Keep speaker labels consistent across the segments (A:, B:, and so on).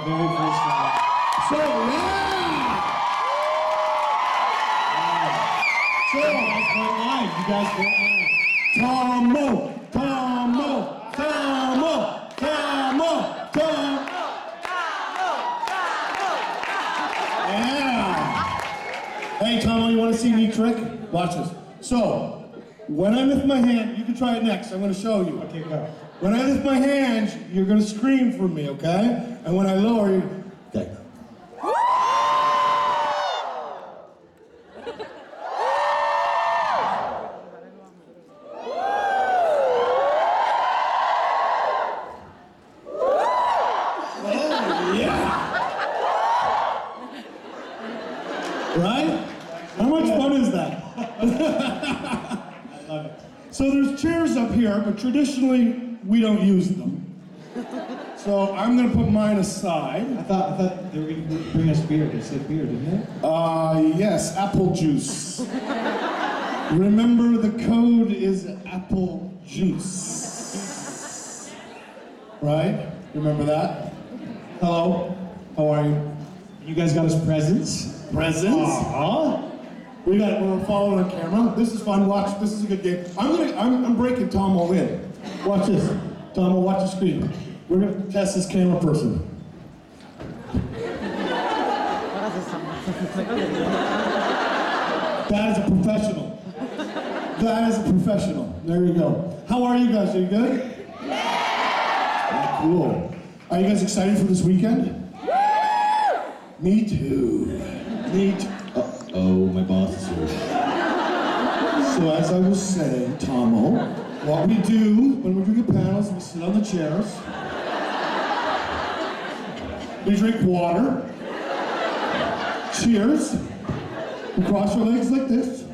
A: very first time.
B: So, yeah! So,
A: You guys weren't lying. You guys weren't lying.
B: Tahmoh, Tahmoh, Tahmoh, Tahmoh, Tahmoh. Yeah. Hey, Tahmoh, you want to see a neat trick? Watch this. So, when I lift my hand, you can try it next. I'm going to show you.
A: Okay, go.
B: When I lift my hands, you're going to scream for me, okay? And when I lower you, okay. Right? How much fun is that?
A: I love it.
B: So there's chairs up here, but traditionally we don't use them. So I'm gonna put mine aside.
A: I thought they were going to bring us beer. They said beer, didn't they?
B: Yes, apple juice. Remember, the code is apple juice. Right? Remember that? Hello, how are you?
A: You guys got us presents?
B: Presents?
A: Aww.
B: We're following on camera. This is fun. Watch. This is a good game. I'm breaking Tahmoh in. Watch this. Tahmoh, watch the screen. We're gonna test this camera person. That is a professional. That is a professional. There you go. How are you guys? Are you good? Yeah. Cool. Are you guys excited for this weekend? Me too. Me too. Oh, my boss is here. So as I was saying, Tahmoh, what we do when we do the panels, we sit on the chairs, we drink water, cheers, we cross our legs like this,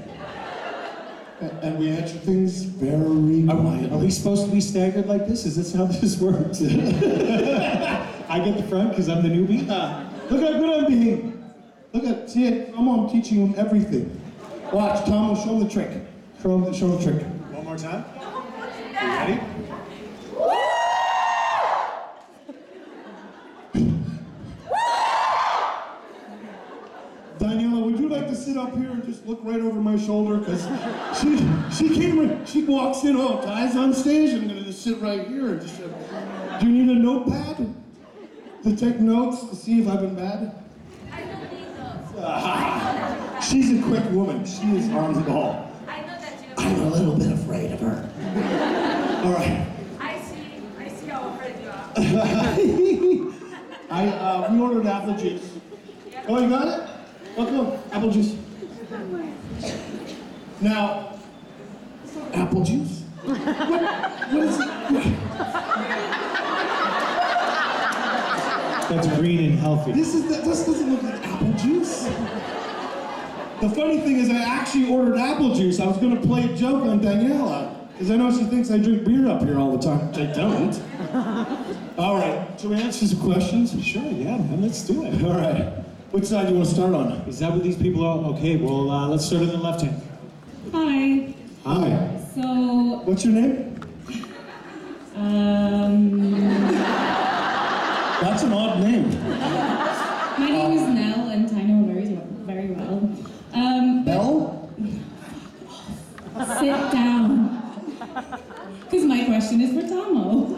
B: and we answer things very quietly.
A: Are we supposed to be staggered like this? Is this how this works? I get the front because I'm the newbie?
B: Look how good I'm being. Look at, see it? I'm teaching him everything. Watch, Tahmoh, show him the trick. Show him the trick.
A: One more time. You ready?
B: Daniela, would you like to sit up here and just look right over my shoulder? Because she walks in, oh, Ty's on stage, I'm gonna just sit right here and just, do you need a notepad to take notes to see if I've been bad?
C: I don't need those.
B: She's a quick woman. She is on the ball.
C: I know that you.
B: I'm a little bit afraid of her. All right.
C: I see how afraid you are.
B: We ordered apple juice. Oh, you got it? Oh, come on, apple juice. Now, apple juice? What is it?
A: That's green and healthy.
B: This doesn't look like apple juice. The funny thing is I actually ordered apple juice. I was going to play a joke on Daniela, because I know she thinks I drink beer up here all the time, which I don't. All right, shall we answer some questions?
A: Sure, yeah, man, let's do it.
B: All right. Which side do you want to start on?
A: Is that what these people are? Okay, well, let's start on the left hand.
D: Hi.
B: Hi.
D: So,
B: What's your name? That's an odd name.
D: my name is Nell, and I know very well.
B: Belle?
D: Sit down. Because my question is for Tahmoh.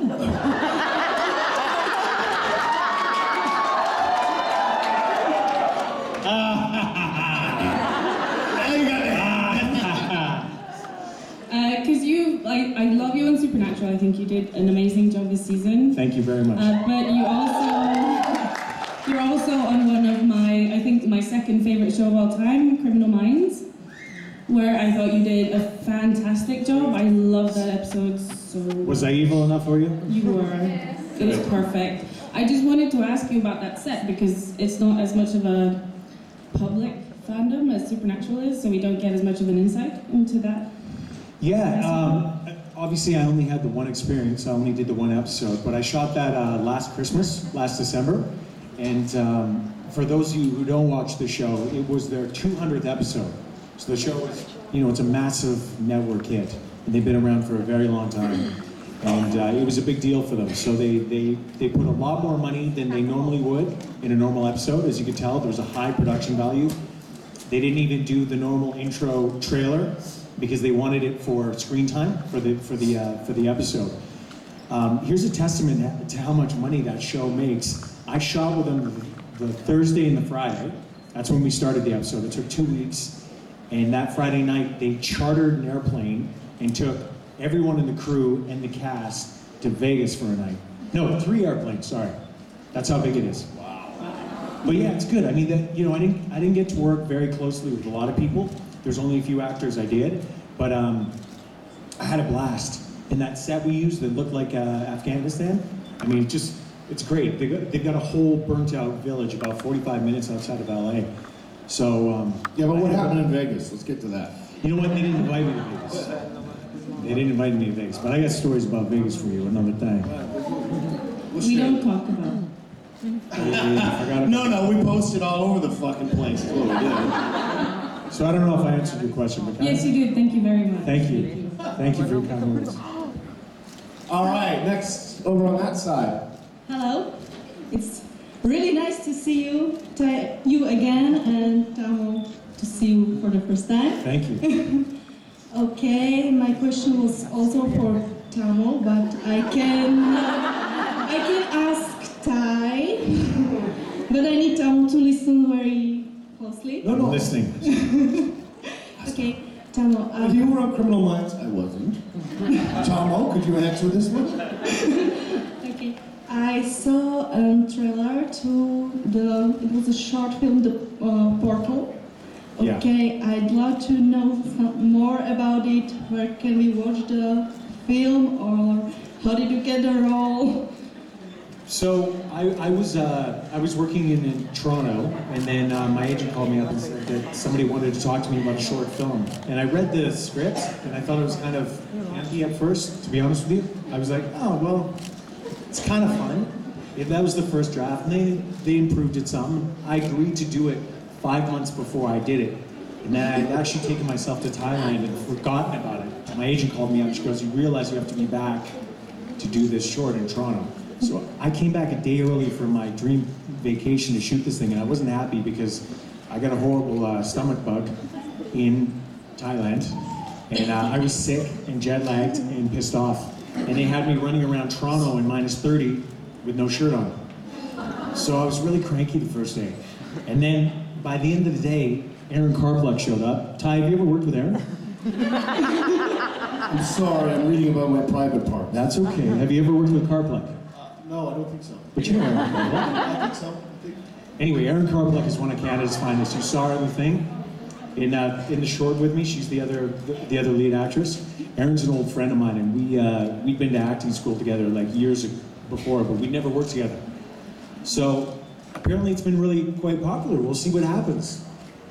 D: Because I love you on Supernatural. I think you did an amazing job this season.
A: Thank you very much.
D: But you're also on one of I think my second favorite show of all time, Criminal Minds, where I thought you did a fantastic job. I love that episode so.
A: Was I evil enough for you?
D: You were. It was perfect. I just wanted to ask you about that set because it's not as much of a public fandom as Supernatural is, so we don't get as much of an insight into that.
A: Yeah, obviously I only had the one experience, I only did the one episode, but I shot that last December, and for those of you who don't watch the show, it was their 200th episode. So the show is, it's a massive network hit, and they've been around for a very long time. And it was a big deal for them. So they put a lot more money than they normally would in a normal episode. As you can tell, there was a high production value. They didn't even do the normal intro trailer because they wanted it for screen time for the episode. Here's a testament to how much money that show makes. I shot with them the Thursday and the Friday. That's when we started the episode. It took 2 weeks. And that Friday night, they chartered an airplane and took everyone in the crew and the cast to Vegas for a night. No, 3 airplanes, sorry. That's how big it is. Wow. But yeah, it's good. I mean, I didn't get to work very closely with a lot of people. There's only a few actors I did, but I had a blast. And that set we used that looked like Afghanistan, I mean, it's great. They've got a whole burnt out village about 45 minutes outside of LA. So,
B: Yeah, but what happened in Vegas? Let's get to that.
A: you know what? They didn't invite me to Vegas. They didn't invite me to Vegas, but I got stories about Vegas for you another time.
D: We don't talk about it.
A: I forgot about
B: No, we posted all over the fucking place. That's what we did.
A: So I don't know if I answered your question, but
D: Yes, you did. Thank you very much.
A: thank you. Thank you for your kind words.
B: All right, next over on that side.
E: Hello, it's really nice to see you again, and Tahmoh to see you for the first time.
A: Thank you.
E: Okay, my question was also for Tahmoh, but I can ask Ty, but I need Tahmoh to listen very closely.
B: No,
A: I'm listening.
E: Okay, Tahmoh.
B: If you were on Criminal Minds, I wasn't. Tahmoh, could you answer this one?
E: Okay, I saw a trailer to it was a short film, The Portal.
A: Yeah.
E: Okay, I'd love to know more about it. Where can we watch the film, or how did you get the role?
A: So I was working in Toronto, and then my agent called me up and said that somebody wanted to talk to me about a short film. And I read the script, and I thought it was kind of empty at first, to be honest with you. I was like, oh, well, it's kind of fun. If that was the first draft, and they improved it some. I agreed to do it 5 months before I did it. And then I'd actually taken myself to Thailand and forgotten about it. My agent called me up, she goes, you realize you have to be back to do this short in Toronto. So I came back a day early for my dream vacation to shoot this thing, and I wasn't happy because I got a horrible stomach bug in Thailand, and I was sick and jet lagged and pissed off. And they had me running around Toronto in -30 with no shirt on. So I was really cranky the first day. And then by the end of the day, Aaron Carpluck showed up. Ty, have you ever worked with Aaron?
B: I'm sorry, I'm reading about my private part.
A: That's okay. Have you ever worked with Carpluck?
B: No, I don't think so.
A: But you know Aaron Carpluck.
B: I think so.
A: Anyway, Erin Carpluck is one of Canada's finest. You saw her in the thing, in the short with me. She's the other lead actress. Erin's an old friend of mine, and we'd been to acting school together like years before, but we'd never worked together. So apparently it's been really quite popular. We'll see what happens.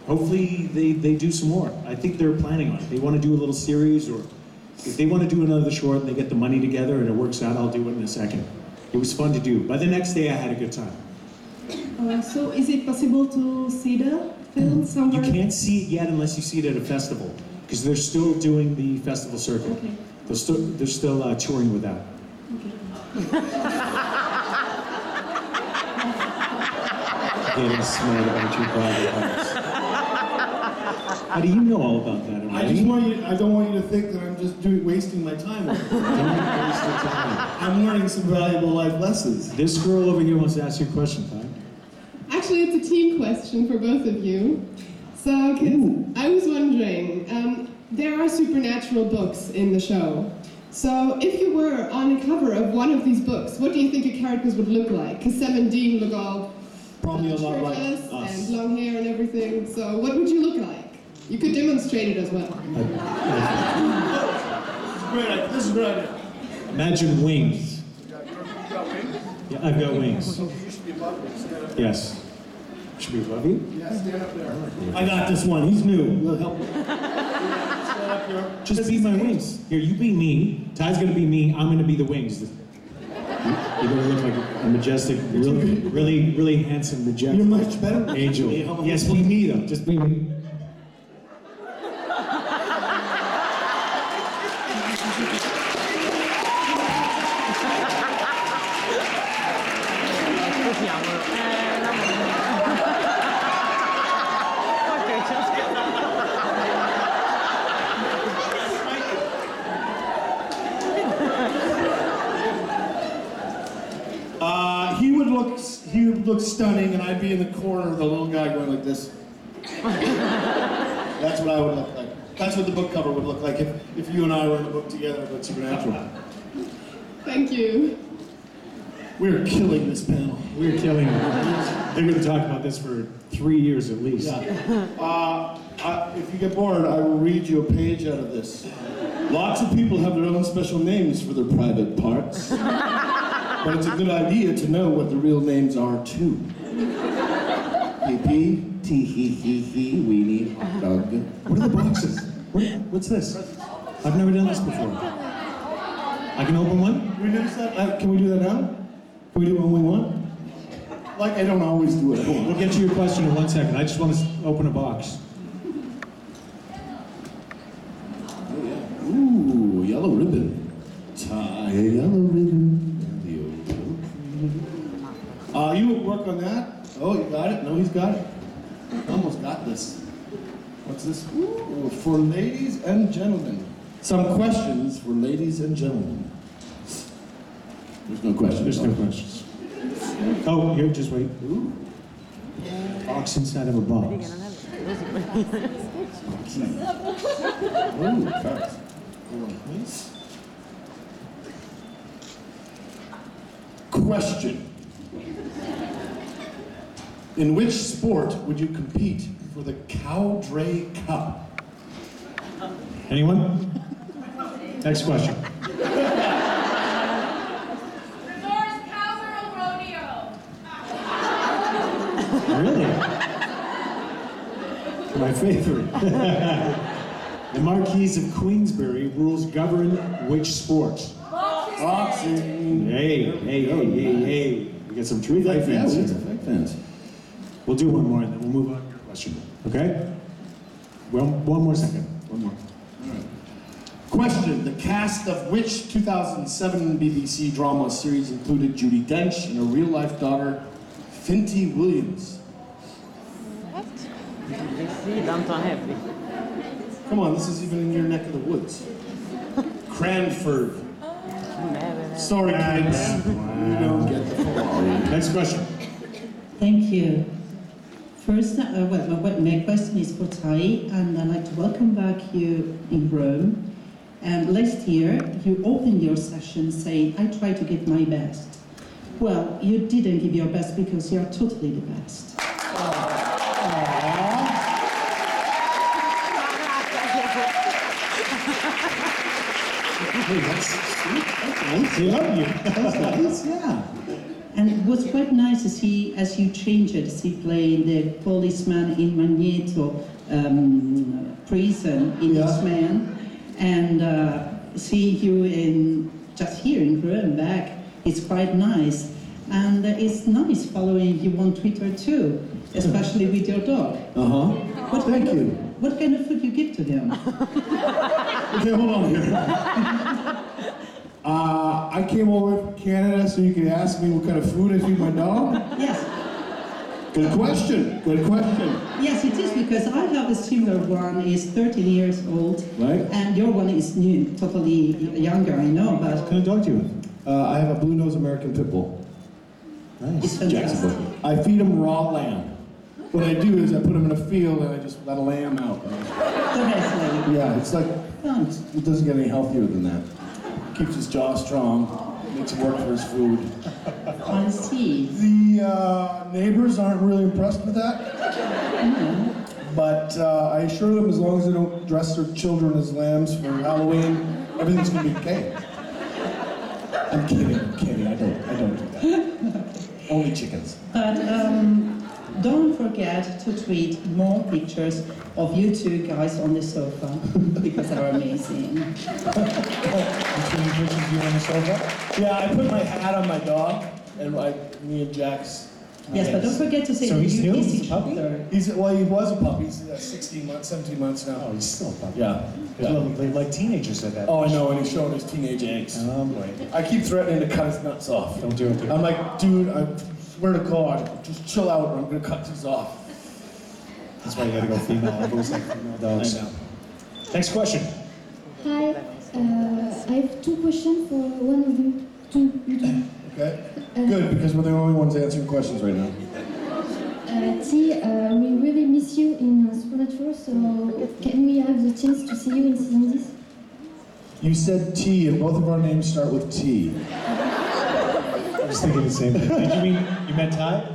A: Hopefully they do some more. I think they're planning on it. They want to do a little series, or if they want to do another short and they get the money together and it works out, I'll do it in a second. It was fun to do. By the next day, I had a good time.
E: So is it possible to see the film somewhere?
A: You can't see it yet unless you see it at a festival, because they're still doing the festival circuit.
E: Okay.
A: They're still touring with that. Getting smart about your private parts. How do you know all about that already?
B: I don't want you to think that I'm just wasting my time.
A: Don't waste your time.
B: I'm learning some valuable life lessons.
A: This girl over here wants to ask you a question, Ty.
F: Actually, it's a team question for both of you. So, 'cause I was wondering, there are supernatural books in the show. So, if you were on the cover of one of these books, what do you think your characters would look like? Because Sam and Dean look all
B: Probably a lot like
F: shirtless
B: us.
F: and long hair and everything. So, what would you look like? You could demonstrate it as well.
B: This is a great idea.
A: Imagine wings. Yeah, I've got wings. Yes. Should we above you?
B: Yeah, stand up there. I got this one. He's new. We'll help you. Stand up here.
A: Just be my wings. Here, you be me. Ty's gonna be me. I'm gonna be the wings. You're gonna look like a majestic, really handsome, majestic
B: You're much better.
A: angel. Yes, be me though. Just be me.
B: He would look stunning, and I'd be in the corner, the little guy going like this. That's what I would look like. That's what the book cover would look like if you and I were in a book together about Supernatural.
F: Thank you.
B: We're killing this panel.
A: We're killing it. They're going to talk about this for 3 years at least.
B: Yeah. If you get bored, I will read you a page out of this. Lots of people have their own special names for their private parts. But it's a good idea to know what the real names are, too. Pee-pee, tee-hee-hee-hee, weenie, hot dog.
A: What are the boxes? What's this? I've never done this before. I can open one?
B: Can we do that? Can we do that now? Can we do it when we want? Like, I don't always do it.
A: We'll get to your question in 1 second. I just want to open a box.
B: Oh, yeah. Ooh, yellow ribbon. Tie a yellow ribbon. You work on that? Oh, you got it? No, he's got it. Almost got this. What's this? Ooh, for ladies and gentlemen. Some questions for ladies and gentlemen. There's no questions.
A: There's no questions. Oh, here, just wait.
B: Ooh.
A: Box inside of a box.
B: Ooh, cards. Hold on, please. Question. In which sport would you compete for the Cowdray Cup?
A: Anyone? Next question.
C: Resort's Cowgirl Rodeo.
A: Really? My favorite. The Marquis of Queensberry rules govern which sport?
B: Boxing.
A: Hey. We got some true fight fans
B: Yeah, we
A: here.
B: got some fight fans.
A: We'll do one more and then we'll move on to your question. Okay? Well, one more second. One more.
B: All right. Question. The cast of which 2007 BBC drama series included Judi Dench and her real-life daughter, Finty Williams? Come on, this is even in your neck of the woods. Cranford. Sorry, kids. You don't get the football.
A: Next question.
G: Thank you. First, my question is for Ty, and I'd like to welcome back you in Rome. And last year, you opened your session saying, I try to give my best. Well, you didn't give your best because you are totally the best.
A: Hey, that's sweet. They love you.
B: That's nice, yeah.
G: And it was quite nice to see, as you changed it, see playing the policeman in Magneto prison in
B: Yeah.
G: this man, and see you in just here in Rome back. It's quite nice, and it's nice following you on Twitter too, especially with your dog.
B: Thank you.
G: What kind of food you give to him?
B: Okay, hold on here. I came over from Canada so you could ask me what kind of food I feed my dog?
G: Yes.
B: Good question. Good question.
G: Yes, it is, because I have a similar one. He's 13 years old,
B: Right.
G: and your one is new, totally younger, I know,
A: What
G: but
A: kind of dog do you have?
B: I have a blue-nosed American pit bull.
G: it's fantastic.
B: I feed him raw lamb. What I do is I put him in a field and I just let a lamb out.
G: Honestly.
B: Yeah, it's like, it doesn't get any healthier than that. Keeps his jaw strong, makes him work for his food.
G: I see.
B: The neighbors aren't really impressed with that. But I assure them as long as they don't dress their children as lambs for Halloween, everything's gonna be okay. I'm kidding, I don't do that. Only chickens.
G: But don't forget to tweet more pictures of you two guys on the sofa, because they're amazing.
B: Between pictures of you on the sofa? Yeah, I put my hat on my dog, and me and Jack's.
G: Yes, but don't forget to say
A: So
G: that
A: he's
G: you
A: new?
G: kiss
A: He's
G: each
A: a puppy?
G: other.
B: He was a puppy. He's 16 months, 17 months now.
A: Oh, he's still a puppy.
B: Yeah.
A: They like teenagers at that.
B: Oh, I know, and he's showing his teenage angst.
A: Oh boy.
B: I keep threatening to cut his nuts off.
A: Don't do it, dude.
B: I'm like, dude, swear to God, just chill out or I'm gonna cut these off.
A: That's why you gotta go female. I've always liked female dogs.
B: I know.
A: Next question.
H: Hi, I have two questions for one of you. Two.
B: Okay? Good, because we're the only ones answering questions right now.
H: T, we really miss you in Supernatural, so can we have the chance to see you in season 6?
B: You said T, and both of our names start with T.
A: I was thinking the same thing. Did you mean, you meant Ty?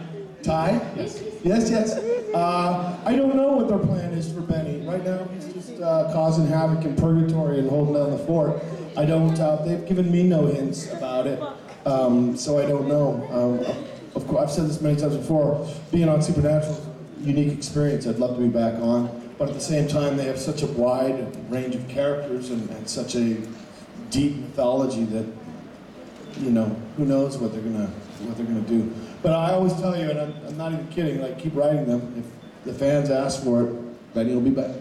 B: Ty? Yes, yes. I don't know what their plan is for Benny. Right now, he's just causing havoc in purgatory and holding down the fort. I don't, they've given me no hints about it, so I don't know. Of course, I've said this many times before, being on Supernatural is a unique experience. I'd love to be back on. But at the same time, they have such a wide range of characters and such a deep mythology that, you know, who knows what they're gonna do. But I always tell you, and I'm not even kidding, like, keep writing them. If the fans ask for it, Benny will be back.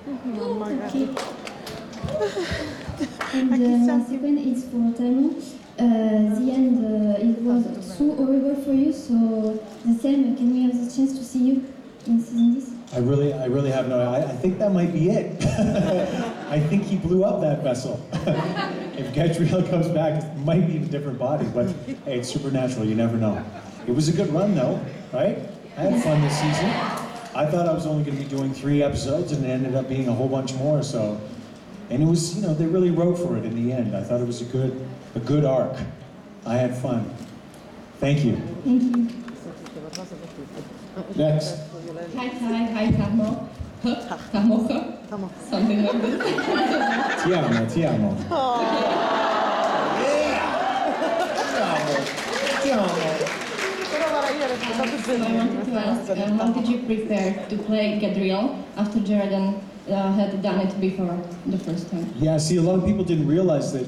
H: Okay. And the second is for Tahmoh. The end, it was so horrible for you, so the same, can we have the chance to see you in season 6?
A: I really have no. I think that might be it. I think he blew up that vessel. If Gabriel comes back, it might be in a different body, but hey, it's Supernatural. You never know. It was a good run, though, right? I had fun this season. I thought I was only going to be doing 3 episodes, and it ended up being a whole bunch more. So, and it was, you know, they really wrote for it in the end. I thought it was a good arc. I had fun. Thank you.
H: Thank you.
B: Next.
E: Hi, Ty. Hi, Tahmoh. Tahmoh. Something like this.
A: Ti amo.
E: So I wanted to ask, how did you prepare to play Gadriel after Jared had done it before the first time?
A: Yeah, see, a lot of people didn't realize that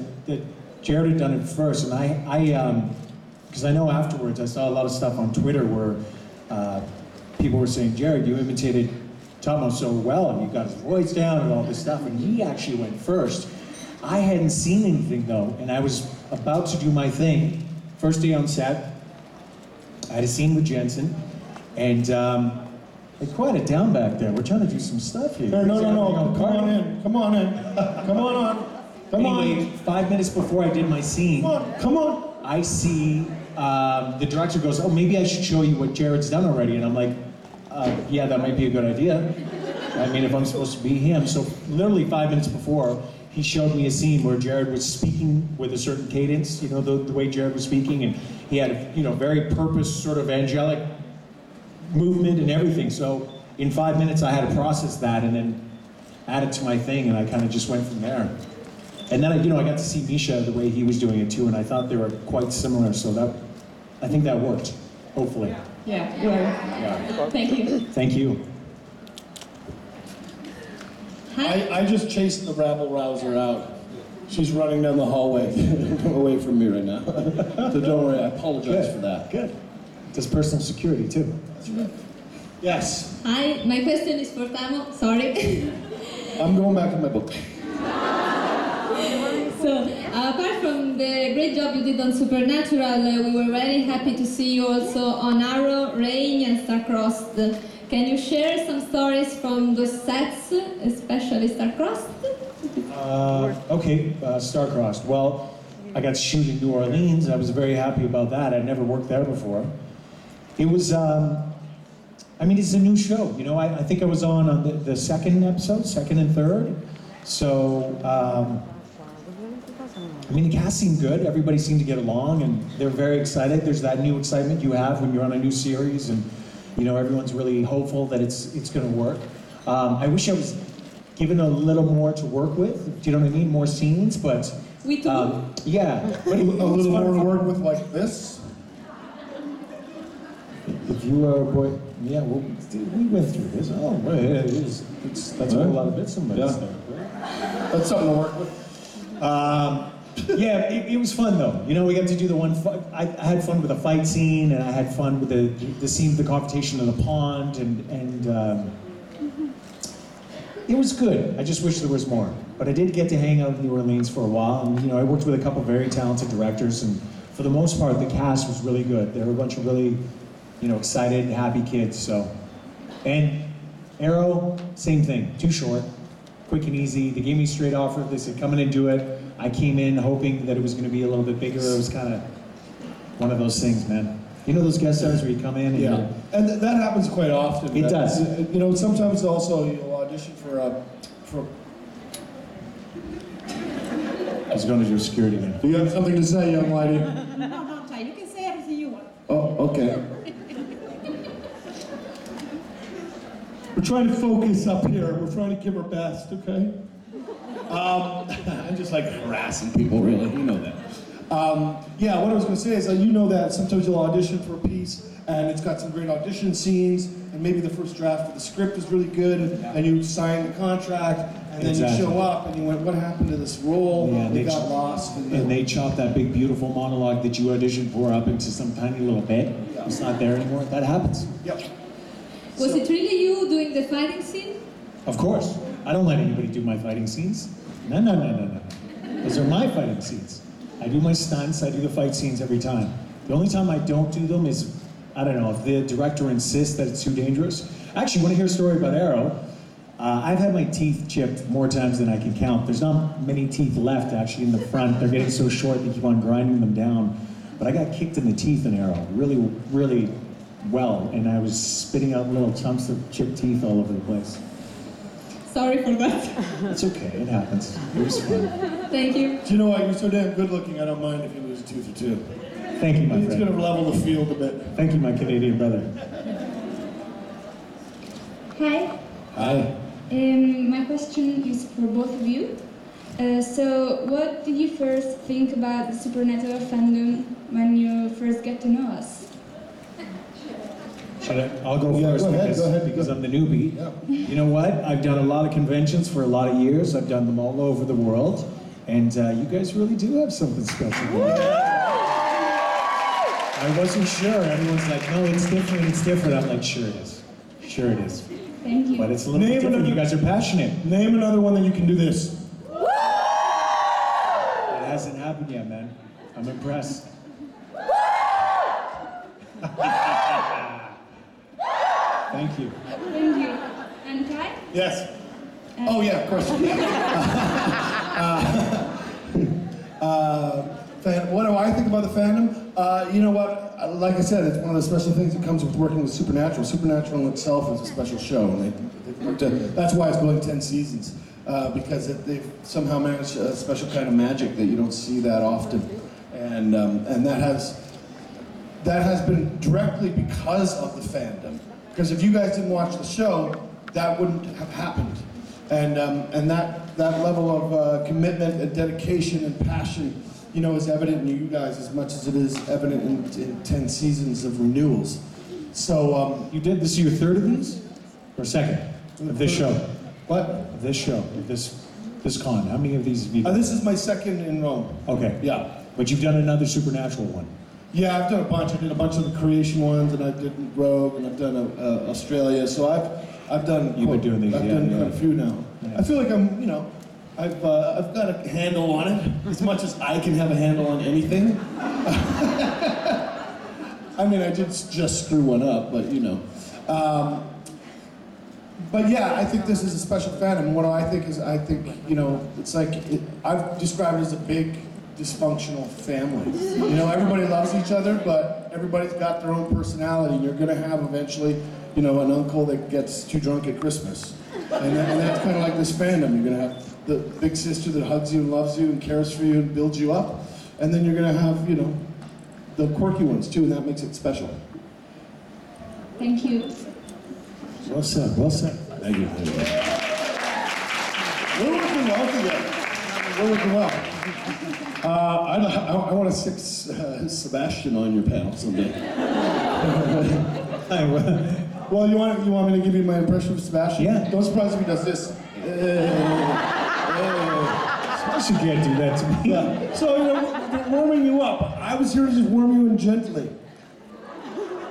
A: Jared had done it first, and I because I know afterwards, I saw a lot of stuff on Twitter where people were saying, Jared, you imitated Tahmoh so well, and you got his voice down and all this stuff, and he actually went first. I hadn't seen anything though, and I was about to do my thing. First day on set, I had a scene with Jensen, and they quieted down back there. We're trying to do some stuff here.
B: No, come on in. Come on.
A: Anyway, 5 minutes before I did my scene,
B: Come on.
A: I see the director goes, oh, maybe I should show you what Jared's done already. And I'm like, yeah, that might be a good idea. I mean, if I'm supposed to be him. So literally 5 minutes before, he showed me a scene where Jared was speaking with a certain cadence, you know, the way Jared was speaking. And he had a, you know, very purpose, sort of angelic movement and everything. So in 5 minutes, I had to process that and then add it to my thing. And I kind of just went from there. And then, I got to see Misha the way he was doing it too, and I thought they were quite similar, so I think that worked, hopefully.
E: Yeah, well,
A: Yeah.
E: thank you.
A: Thank you.
B: I just chased the rabble-rouser out. She's running down the hallway away from me right now. So don't worry, I apologize for that.
A: Good. Does personal security too.
B: That's right. Yes,
I: Hi, my question is for Tahmoh. Sorry.
B: I'm going back to my book.
I: So, apart from the great job you did on Supernatural, we were very happy to see you also on Arrow, Reign, and Star-Crossed. Can you share some stories from the sets, especially Star-Crossed?
A: Okay, Star-Crossed. Well, I got to shoot in New Orleans. I was very happy about that. I'd never worked there before. It was, I mean, it's a new show. You know, I think I was on the second episode, second and third. So, I mean, the cast seemed good. Everybody seemed to get along, and they're very excited. There's that new excitement you have when you're on a new series, and you know everyone's really hopeful that it's going to work. I wish I was given a little more to work with. Do you know what I mean? More scenes, but
I: We too.
A: yeah, but
B: A little more to work with like this?
A: If you were a boy, yeah, well, we went through this. Oh, well, that's a whole lot of bits and bits there. Right?
B: That's something to work with.
A: Yeah, it was fun though. You know, we got to do the one. I had fun with the fight scene, and I had fun with the scene of the confrontation in the pond, and it was good. I just wish there was more. But I did get to hang out in New Orleans for a while, and you know, I worked with a couple of very talented directors and for the most part, the cast was really good. They were a bunch of really, excited, happy kids. So, and Arrow, same thing. Too short, quick and easy. They gave me a straight offer. They said, "Come in and do it." I came in hoping that it was going to be a little bit bigger. It was kind of one of those things, man. You know those guest stars where you come in and
B: Yeah, and that happens quite often.
A: It does.
B: Sometimes also you'll audition for.
A: He's going to do security again.
B: Do you have something to say, young lady?
G: No, Ty, you can say everything you want.
B: Oh, okay. We're trying to focus up here. We're trying to give our best, okay? I'm just like harassing people, really. You know that. Yeah, what I was going to say is, you know that sometimes you'll audition for a piece and it's got some great audition scenes, and maybe the first draft of the script is really good, and you sign the contract, and then you show up and you went, "What happened to this role?"
A: Yeah,
B: they got lost.
A: And they chopped that big, beautiful monologue that you auditioned for up into some tiny little bit. It's not there anymore. That happens.
B: Yep.
I: Was it really you doing the fighting scene?
A: Of course. I don't let anybody do my fighting scenes. No. Those are my fighting scenes. I do my stunts, I do the fight scenes every time. The only time I don't do them is, I don't know, if the director insists that it's too dangerous. I actually want to hear a story about Arrow. I've had my teeth chipped more times than I can count. There's not many teeth left actually in the front. They're getting so short they keep on grinding them down. But I got kicked in the teeth in Arrow, really, really well, and I was spitting out little chunks of chipped teeth all over the place.
I: Sorry for that.
A: It's okay, it happens. It was fun.
I: Thank you.
B: Do you know what? You're so damn good looking, I don't mind if you lose a tooth or two.
A: Thank you, my
B: It's going
A: friend.
B: to level the field a bit.
A: Thank you, my Canadian brother.
H: Hi.
B: Hi.
H: My question is for both of you. So, what did you first think about the Supernatural fandom when you first get to know us?
A: I'll go
B: Yeah,
A: first
B: go ahead,
A: because I'm the newbie.
B: Yeah.
A: You know what? I've done a lot of conventions for a lot of years. I've done them all over the world. And you guys really do have something special going on. I wasn't sure. Everyone's like, "No, it's different. I'm like, "Sure it is. Sure it is."
H: Thank you.
A: But it's a little bit different. You guys are passionate.
B: Name another one that you can do this.
A: It hasn't happened yet, man. I'm impressed. Thank you.
H: Thank you. And Ty?
B: Yes. Oh yeah, of course. What do I think about the fandom? You know what? Like I said, it's one of the special things that comes with working with Supernatural. Supernatural in itself is a special show, and that's why it's going 10 seasons, because they've somehow managed a special kind of magic that you don't see that often, and that has been directly because of the fandom. Because if you guys didn't watch the show, that wouldn't have happened. And that level of commitment and dedication and passion, is evident in you guys as much as it is evident in 10 seasons of renewals. So,
A: You did this your third of these? Or second? Of this show?
B: what?
A: Of this show? Of this con? How many of these have you done?
B: This is my second in Rome.
A: Okay.
B: Yeah.
A: But you've done another Supernatural one.
B: Yeah, I've done a bunch. I did a bunch of the creation ones, and I did Rogue, and I've done Australia. So I've done.
A: You've been doing these,
B: I've
A: yeah,
B: done
A: yeah.
B: quite a few now.
A: Yeah.
B: I feel like I'm, I've got a handle on it, as much as I can have a handle on anything. I mean, I did just screw one up, but But yeah, I think this is a special fandom. What I think is, it's like, I've described it as a big dysfunctional family. Everybody loves each other, but everybody's got their own personality. You're gonna have eventually, an uncle that gets too drunk at Christmas. And that's kind of like this fandom. You're gonna have the big sister that hugs you and loves you and cares for you and builds you up. And then you're gonna have, the quirky ones too, and that makes it special.
H: Thank you.
A: Well said, well said.
B: Thank you. We're working well together. We're working well. I want to stick Sebastian on your panel someday. Well, you want me to give you my impression of Sebastian?
A: Yeah.
B: Don't surprise if he does this.
A: Sebastian can't do that to me.
B: Yeah. So, we're warming you up. I was here to just warm you in gently.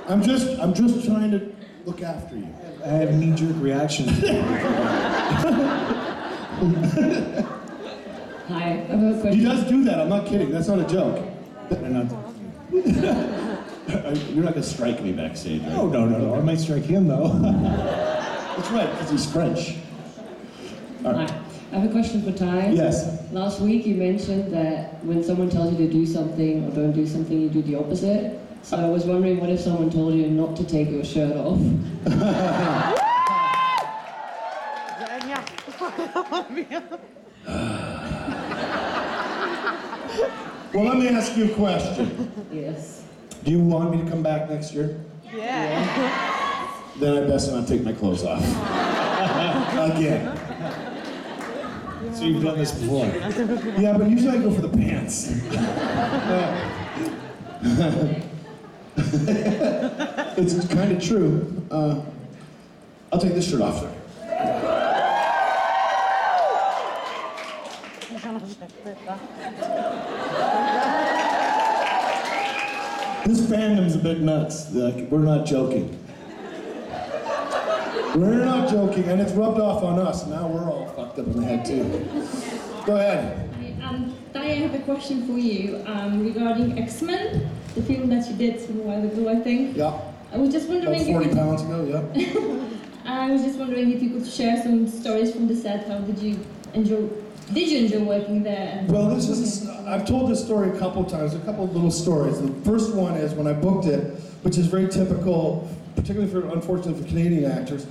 B: I'm just trying to look after you.
A: I have knee-jerk reactions.
J: Hi, I have a question.
B: He does do that. I'm not kidding. That's not a joke.
A: They're not-
B: You're not gonna strike me backstage, right?
A: Oh, no. I might strike him, though.
B: That's right, because he's French. All right.
J: I have a question for Ty.
B: Yes.
J: Last week you mentioned that when someone tells you to do something or don't do something, you do the opposite. So I was wondering, what if someone told you not to take your shirt off?
B: Well, let me ask you a question.
J: Yes.
B: Do you want me to come back next year?
J: Yeah.
B: Then I best not take my clothes off. Again.
A: So you've done this before.
B: Yeah, but usually I go for the pants. It's kind of true. I'll take this shirt off there. This fandom's a bit nuts. Like, we're not joking. We're not joking, and it's rubbed off on us. Now we're all fucked up in the head too. Go ahead.
I: Ty, I have a question for you regarding X-Men, the film that you did a while ago, I think.
B: Yeah.
I: I was just wondering.
B: About 40 pounds ago, yeah.
I: I was just wondering if you could share some stories from the set. How did you enjoy? Did you enjoy working there?
B: Well, I've told this story a couple of times, a couple of little stories. The first one is when I booked it, which is very typical, particularly unfortunately for Canadian actors.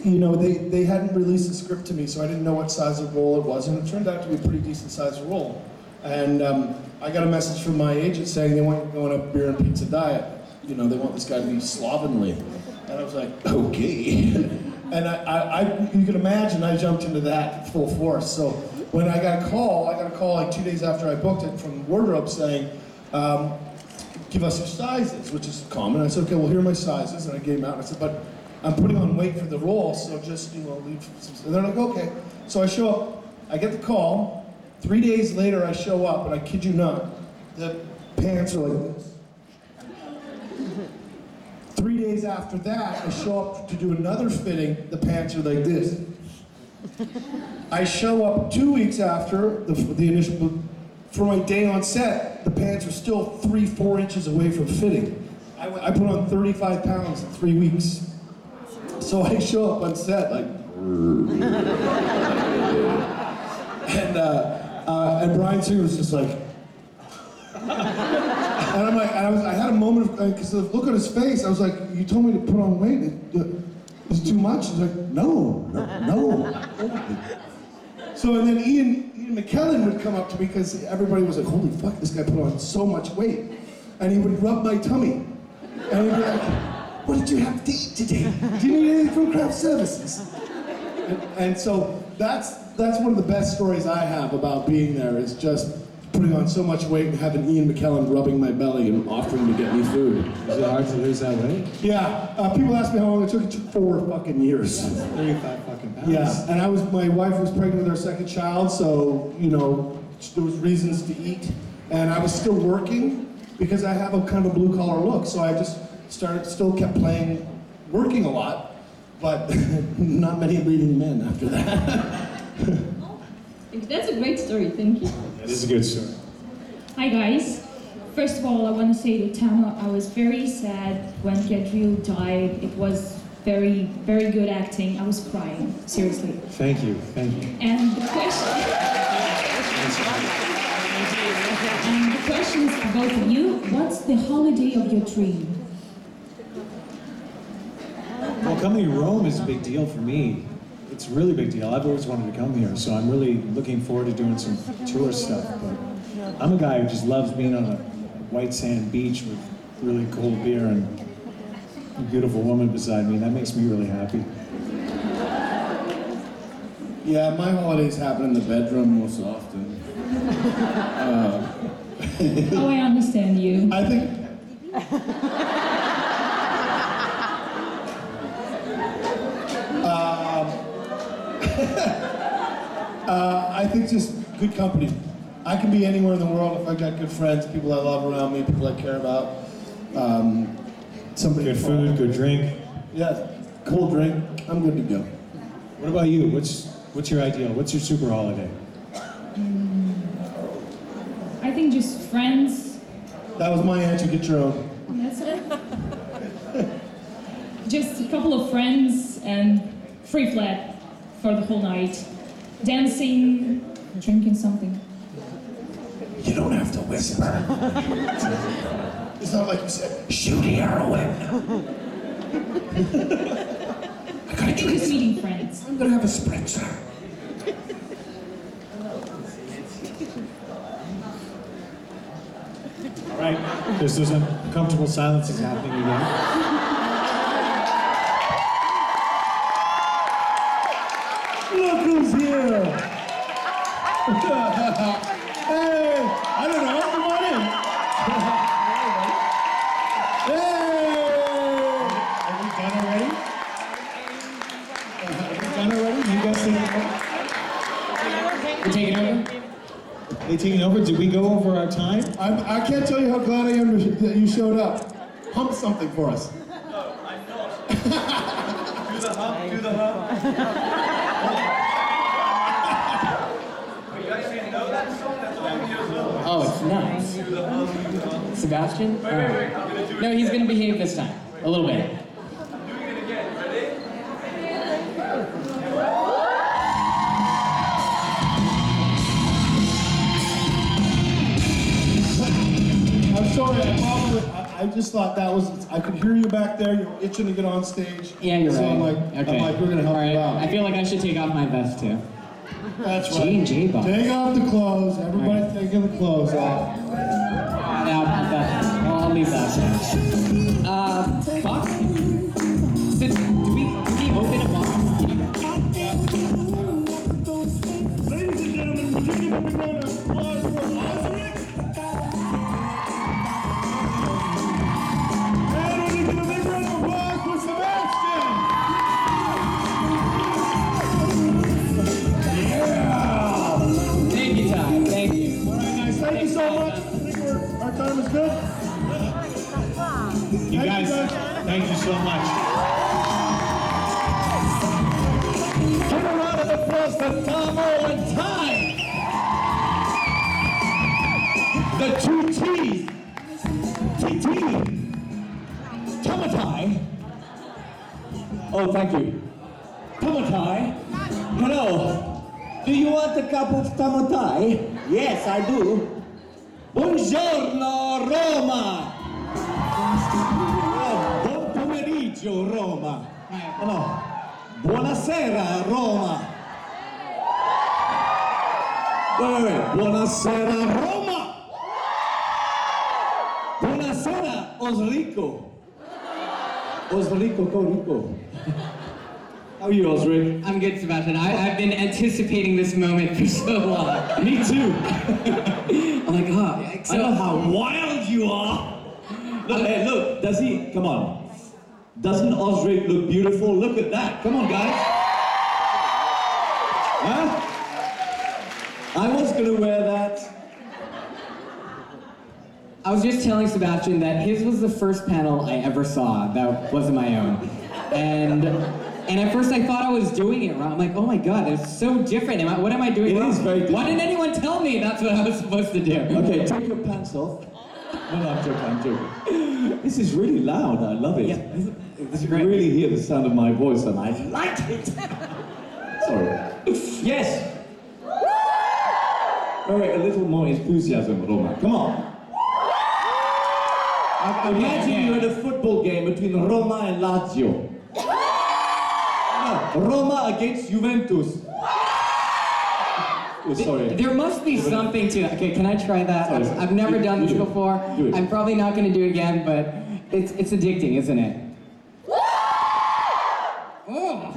B: You know, they hadn't released the script to me, so I didn't know what size of role it was, and it turned out to be a pretty decent sized role. And I got a message from my agent saying they want to go on a beer and pizza diet. You know, they want this guy to be slovenly. And I was like, okay. And you can imagine I jumped into that full force. So when I got a call like 2 days after I booked it from wardrobe saying, give us your sizes, which is common. I said, okay, well, here are my sizes. And I gave them out. And I said, but I'm putting on weight for the role, so just, you know, leave some. And they're like, okay. So I show up, I get the call. 3 days later, I show up, and I kid you not, the pants are like this. 3 days after that, I show up to do another fitting, the pants are like this. I show up 2 weeks after the initial, for my day on set, the pants are still 3-4 inches away from fitting. I put on 35 pounds in 3 weeks. So I show up on set like, and Brian Singer was just like, and I'm like, I had a moment of, because the look on his face, I was like, you told me to put on weight, it's too much? He's like, no. So, and then Ian McKellen would come up to me because everybody was like, holy fuck, this guy put on so much weight. And he would rub my tummy. And he'd be like, what did you have to eat today? Do you need anything from craft services? And so that's one of the best stories I have about being there, is just putting on so much weight and having Ian McKellen rubbing my belly and offering to get me food.
A: Is it hard to lose that weight?
B: Yeah, people ask me how long it took. It took 4 fucking years.
A: 35 fucking pounds.
B: Yeah, and my wife was pregnant with our second child, so, you know, there was reasons to eat. And I was still working because I have a kind of blue collar look, so I just still kept playing, working a lot, but not many leading men after that.
D: That's a great story, thank you.
A: That is a good story.
K: Hi guys. First of all, I want to say to Tahmoh, I was very sad when Gadriel died. It was very, very good acting. I was crying, seriously.
A: Thank you.
K: And the question is for both of you, what's the holiday of your dream?
A: Well, coming to Rome is a big deal for me. It's a really big deal. I've always wanted to come here, so I'm really looking forward to doing some tour stuff. But I'm a guy who just loves being on a white sand beach with really cold beer and a beautiful woman beside me. That makes me really happy.
B: Yeah, my holidays happen in the bedroom most often.
K: Oh, I understand you.
B: I think... I think just good company. I can be anywhere in the world if I've got good friends, people I love around me, people I care about. Somebody
A: Good food, good drink.
B: Yeah, cold drink. I'm good to go.
A: What about you? What's your ideal? What's your super holiday?
K: I think just friends,
B: That was my answer. Get your own.
K: That's it. Just a couple of friends and free flat for the whole night. Dancing, drinking something.
B: You don't have to whisper. It's not like you said, shoot heroin. I gotta drink.
K: Just meeting friends.
B: I'm gonna have a spritzer.
A: All right, there's uncomfortable silences happening again.
B: Look who's here! Hey! I don't know, come on in! Hey! Are we done already? You guys taking over?
A: We're taking over? They taking over? Did we go over our time?
B: I can't tell you how glad I am that you showed up. Hump something for us.
L: No, I'm not. Do the hump, do the hump. You guys didn't know that song? That's 5 years old.
M: Oh, it's nice.
L: Do the hump, do the hump.
M: Sebastian?
L: Wait, I'm gonna do it.
M: No, he's gonna behave this time. A little bit.
L: I'm doing it again. Ready?
B: I'm sorry, I just thought that was, I could hear you back there, you were itching to get on stage.
M: Yeah, you're
B: so
M: right.
B: I'm like, we're gonna help you out.
M: I feel like I should take off my vest too.
B: That's right.
M: J&J box.
B: Take off the clothes, everybody taking the clothes off.
M: I'll leave that. Box? Did we open a box?
B: Ladies and gentlemen, would you give a big round of applause for Osric? And would you give a big round of applause for Sebastian? Yeah!
M: Thank you, Ty. Thank you.
B: All right, guys, thank you so much. I think our time is good.
A: You guys, thank you so much.
B: Give a round of applause for Tahmoh and Ty. The two T's. TT. Tamatai. Oh, thank you. Tamatai. Hello. Do you want a cup of tamatai? Yes, I do. Buongiorno, Roma. Buon pomeriggio, Roma. No. Buonasera, Roma. Wait. Buonasera, Roma. Buonasera, Osrico. Osrico, Corico. How are you, Osric?
M: I'm good, Sebastian. I've been anticipating this moment for so long.
B: Me too.
M: I'm like, oh.
B: I know how wild you are. Look, hey, look, come on. Doesn't Osric look beautiful? Look at that. Come on, guys. Huh? I was gonna wear that.
M: I was just telling Sebastian that his was the first panel I ever saw that wasn't my own. And at first I thought I was doing it wrong. I'm like, oh my god, it's so different. What am I doing wrong?
B: It is very different.
M: Why didn't anyone tell me that's what I was supposed to do?
B: Okay, take your pants off. No, I'm joking. This is really loud. I love it.
M: Yeah, this is great.
B: You really hear the sound of my voice, and I like it. Sorry. Yes. All right, a little more enthusiasm, Roma. Come on. Imagine you're at a football game between Roma and Lazio. No, Roma against Juventus. Oh, sorry.
M: There must be something to it. Okay, can I try that?
B: Sorry.
M: I've never done this
B: Do it.
M: before.
B: Do it.
M: I'm probably not going to do it again, but it's addicting, isn't it? Oh.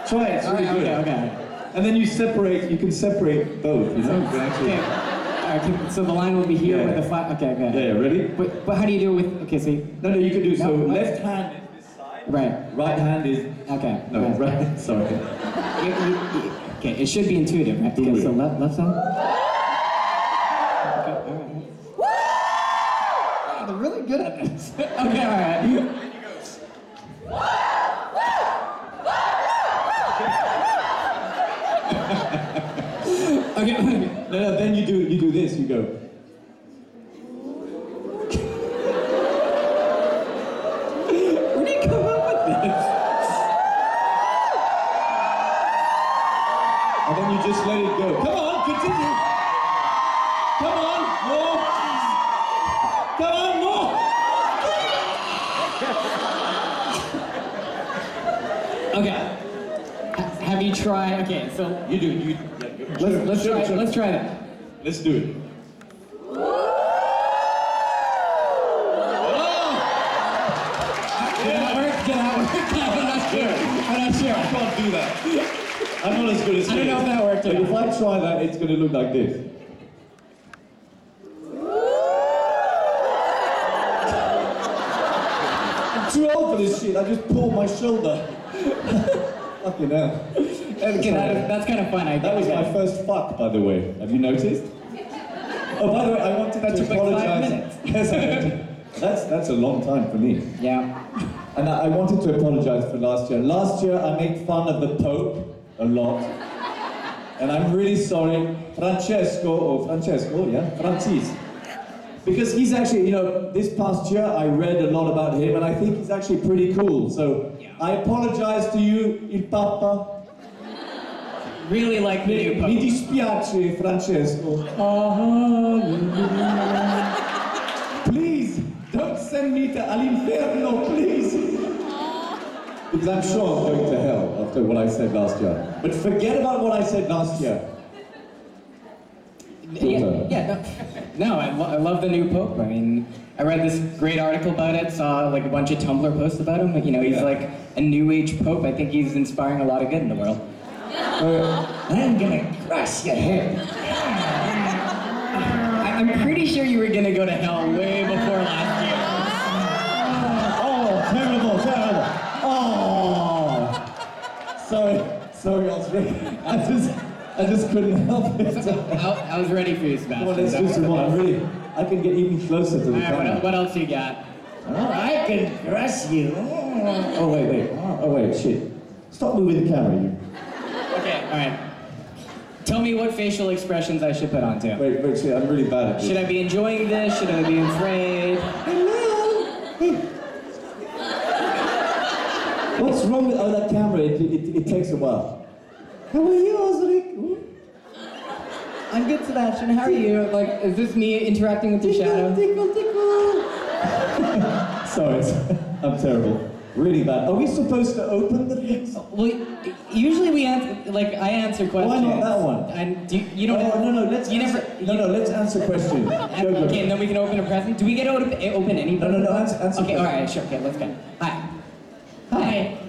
B: Try it. It's really good.
M: Okay.
B: And then you can separate both, you know? You can actually-
M: Okay, so the line will be here
B: Yeah.
M: with the five. Okay.
B: Yeah, ready?
M: But how do you do it with? Okay, so
B: No, you can do so.
M: No,
B: Left hand is this side.
M: right.
B: Right hand is.
M: Okay.
B: No,
M: okay.
B: right. Sorry.
M: Okay, it should be intuitive, right? Okay, so left side. Okay, all right. Wow, they're really good at this. Okay, all right. Okay.
N: No, then you do this, you go.
M: Where did you come up with this?
N: And then you just let it go. Come on, continue. Come on, more. Come on, more.
M: Okay. Have you tried? Okay, so
N: You do.
M: let's try that.
N: Let's do it.
M: Did that work? I'm not sure.
N: I can't do that. I'm not as good as
M: I don't know if that worked or
N: But
M: not.
N: if I try that, it's going to look like this. I'm too old for this shit. I just pulled my shoulder. Fucking hell.
M: Okay, that's kind of fun.
N: That was my first fuck, by the way. Have you noticed? Oh, by the way, I wanted
M: That
N: to
M: took like 5
N: apologize.
M: minutes.
N: Yes, I did. That's a long time for me.
M: Yeah.
N: And I wanted to apologize for last year. Last year, I made fun of the Pope a lot. And I'm really sorry, Francis. Because he's actually, this past year, I read a lot about him, and I think he's actually pretty cool. So, I apologize to you, il Papa.
M: Really like the new
N: Mi
M: Pope.
N: dispiace, Francesco. Please, don't send me to all'inferno, please. Because I'm sure I'm going to hell after what I said last year. But forget about what I said last year.
M: No, I love the new Pope. I mean, I read this great article about it, saw like a bunch of Tumblr posts about him. He's like a new age Pope. I think he's inspiring a lot of good in the world.
N: I'm gonna crush your head.
M: I'm pretty sure you were gonna go to hell way before last year.
N: Oh, terrible. Oh, sorry, Osric. I just couldn't help it.
M: I was ready for you, Sebastian.
N: Well, let's do some more. I can get even closer to the camera.
M: What else you got?
N: Oh, I can crush you. Oh, wait, shit. Stop moving the camera, you.
M: Okay, all right. Tell me what facial expressions I should put on too.
N: Wait, shit, I'm really bad at this.
M: Should I be enjoying this? Should I be afraid?
N: What's wrong with that camera? It takes a while. How are you, Osric?
M: I'm good, Sebastian. How are you? Like, is this me interacting with your shadow?
N: Tickle. Sorry, I'm terrible. Really bad. Are we supposed to open the things?
M: Well, usually I answer questions.
N: Why not that one?
M: You don't.
N: No. Let's answer questions.
M: Okay, and then we can open a present. Do we get to open any?
N: No. Answer.
M: Okay, all right, sure. Okay, let's go. Hi.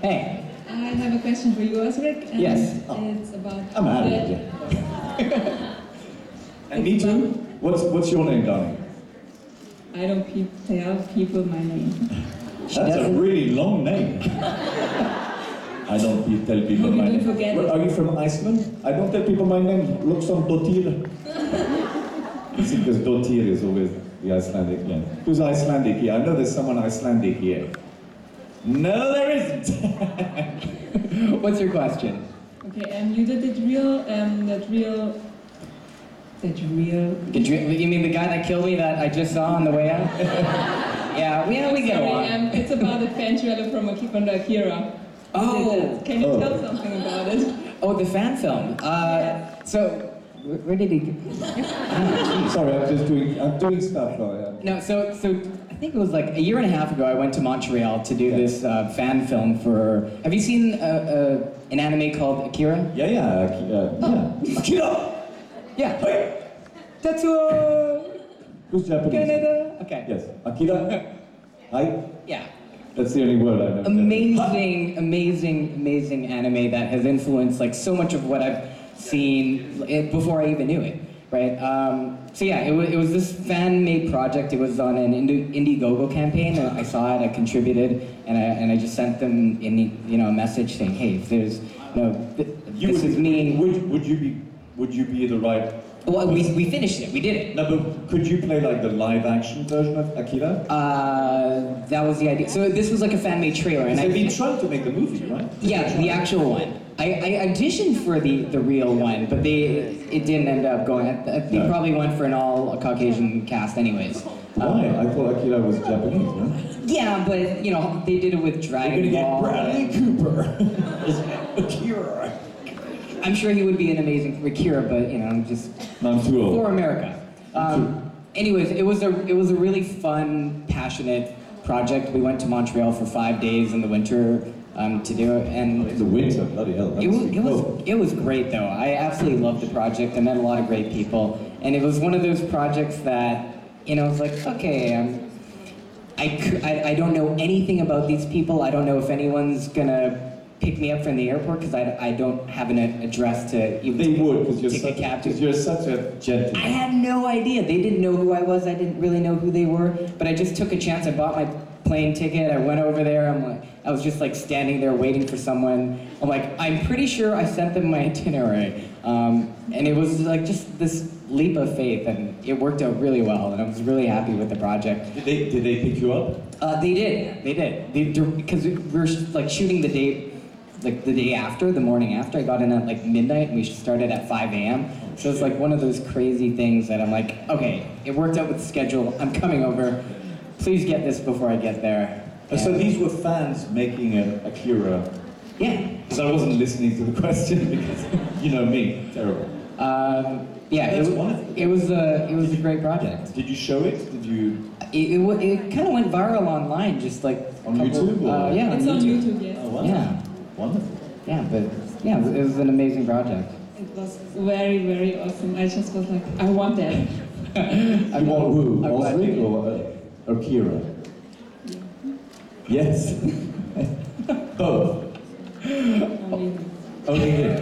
M: Hey.
O: I have a question for you, Osric. And
M: Yes.
O: It's about.
N: I'm out of here. And me too? What's your name, darling?
O: I don't tell people my name.
N: That's a really long name. I don't tell people my name.
O: Forget
N: Are you from Iceland? I don't tell people my name. Look some Dottir. See, because Dottir is always the Icelandic name. Who's Icelandic here? I know there's someone Icelandic here. No, there isn't.
M: What's your question?
O: Okay, you did that real.
M: You mean the guy that killed me that I just saw on the way out? Yeah, we get along.
O: It's about the fan trailer from Akira.
M: Oh.
O: Can you tell something about it?
M: Oh, the fan film. So, where did he go?
N: Sorry, I'm doing stuff.
M: No, so I think it was like a year and a half ago I went to Montreal to do this fan film for... Have you seen an anime called Akira?
N: Yeah. Akira!
M: Yeah. Tetsuo!
N: Who's Japanese?
M: Canada! Okay.
N: Yes. Akira? Hi?
M: Yeah.
N: That's the only word I know.
M: Amazing anime that has influenced like so much of what I've seen before I even knew it, right? So yeah, it was this fan-made project. It was on an Indiegogo campaign. And I saw it, I contributed, and I just sent them a message saying, hey, if there's this is me.
N: Would you be the right?
M: Well, we finished it. We did it.
N: No, but could you play like the live-action version of Akira?
M: That was the idea. So this was like a fan-made trailer, and
N: they've been trying to make the movie, right?
M: Yeah, the actual one. I auditioned for the real one, but it didn't end up going. They probably went for an all Caucasian cast anyways.
N: Why? I thought Akira was Japanese, no?
M: Yeah, but you know they did it with Dragon Ball.
N: Bradley Cooper. Akira.
M: I'm sure he would be an amazing Akira, but you know, just
N: I'm too old.
M: for America. Anyways, it was a really fun, passionate project. We went to Montreal for 5 days in the winter to do it, and
N: in the winter, bloody hell.
M: It was great though. I absolutely loved the project. I met a lot of great people, and it was one of those projects that you know, it's like, okay, I don't know anything about these people. I don't know if anyone's gonna pick me up from the airport because I don't have an address to even take a cab to.
N: Because you're such a gentleman.
M: I had no idea. They didn't know who I was. I didn't really know who they were. But I just took a chance. I bought my plane ticket. I went over there. I was just like standing there waiting for someone. I'm like, I'm pretty sure I sent them my itinerary. And it was like just this leap of faith, and it worked out really well. And I was really happy with the project.
N: Did they pick you up?
M: They did. Because we were like shooting the day after, the morning after. I got in at like midnight, and we started at 5 a.m. So it's like one of those crazy things that I'm like, okay, it worked out with the schedule. I'm coming over. Please get this before I get there.
N: So these were fans making Akira.
M: Yeah.
N: Because I wasn't listening to the question because you know me, terrible.
M: Yeah, it was a great project.
N: Did you show it? Did you?
M: It kind of went viral online, just like
N: on YouTube.
M: Yeah,
K: it's on YouTube. Yes.
N: Oh, wow.
M: Yeah.
N: Wonderful.
M: Yeah, but yeah, it was an amazing project.
K: It was very, very awesome. I just was like, I want that.
N: You want who? Osric or Akira? Yes. Both. Only him.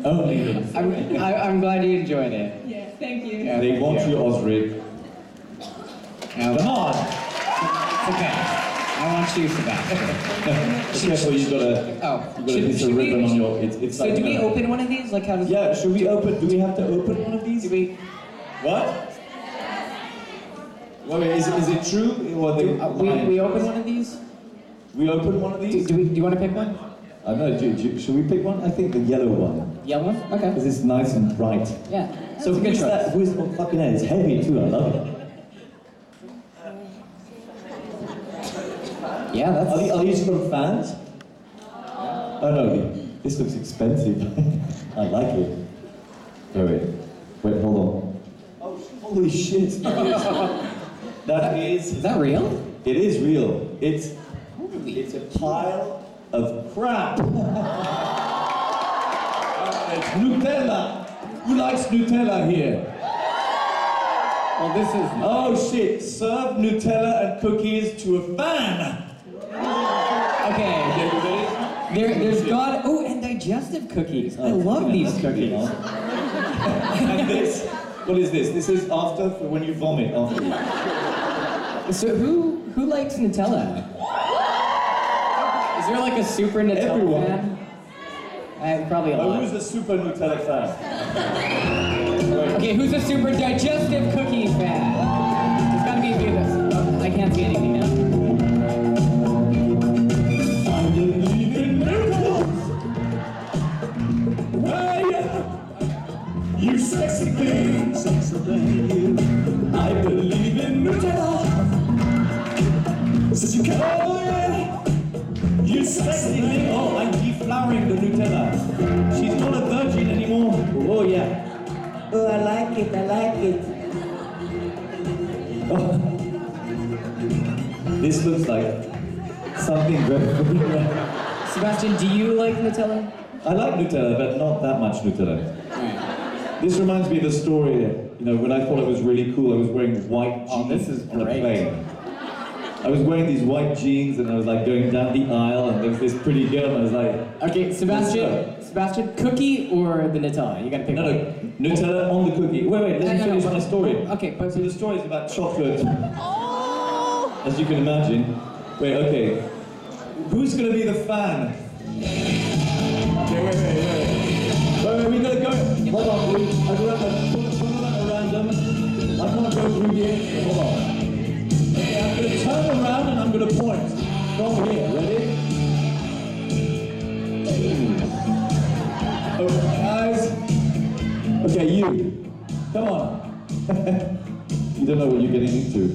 N: Only him.
M: I'm glad you enjoyed it.
K: Yeah, thank you.
N: Yeah, they want you, Osric.
M: Now,
N: come on.
M: It's okay. I want you, Sebastian.
N: Careful, you got a piece of ribbon on your. It's
M: so
N: like,
M: do we open one of these? Like how does?
N: Yeah, should we open? Do we have to open one of these?
M: Do we?
N: What? Wait, is it true?
M: We open one of these?
N: We open one of these?
M: Do you want to pick one?
N: I don't know. Should we pick one? I think the yellow one.
M: Yellow one? Okay.
N: Because it's nice and bright.
M: Yeah.
N: So who's that? Who's fucking hell? It's heavy too. I love it.
M: Yeah, that's.
N: Are these from fans? Oh no, this looks expensive. I like it. Wait, hold on. Oh, holy shit! That is.
M: Is that real?
N: It is real. It's a pile of crap. It's Nutella. Who likes Nutella here?
M: Well, this is.
N: Oh shit! Serve Nutella and cookies to a fan.
M: Okay. There's got. Oh, and digestive cookies. I love these cookies.
N: And this. What is this? This is after for when you vomit after.
M: So who likes Nutella? Is there like a super Nutella fan? Probably a lot.
N: Who's a super Nutella fan?
M: Okay, who's a super digestive cookie fan? It's gotta be this. Oh, I can't see anything now.
N: I believe in miracles. You sexy thing, you. I believe in Nutella. Since you come over, you sexy thing. Oh, I'm deflowering the Nutella. She's not a virgin anymore. Oh yeah. Oh, I like it. Oh. This looks like something very.
M: Sebastian, do you like Nutella?
N: I like Nutella, but not that much Nutella. This reminds me of the story, when I thought it was really cool, I was wearing white jeans on a plane. I was wearing these white jeans and I was like going down the aisle and there was this pretty girl and I was like...
M: Okay, Sebastian, cookie or the Nutella? You gotta pick one.
N: No, Nutella on the cookie. Wait, let me finish my story.
M: Okay, but...
N: So the story is about chocolate, as you can imagine. Wait, okay. Who's gonna be the fan? Okay, wait, we gotta go. Hold on, please. I do have to put them at random. I can't go through here. Hold on. Okay, I'm gonna turn around and I'm gonna point. From here, ready? Okay, you. Come on. You don't know what you're getting into.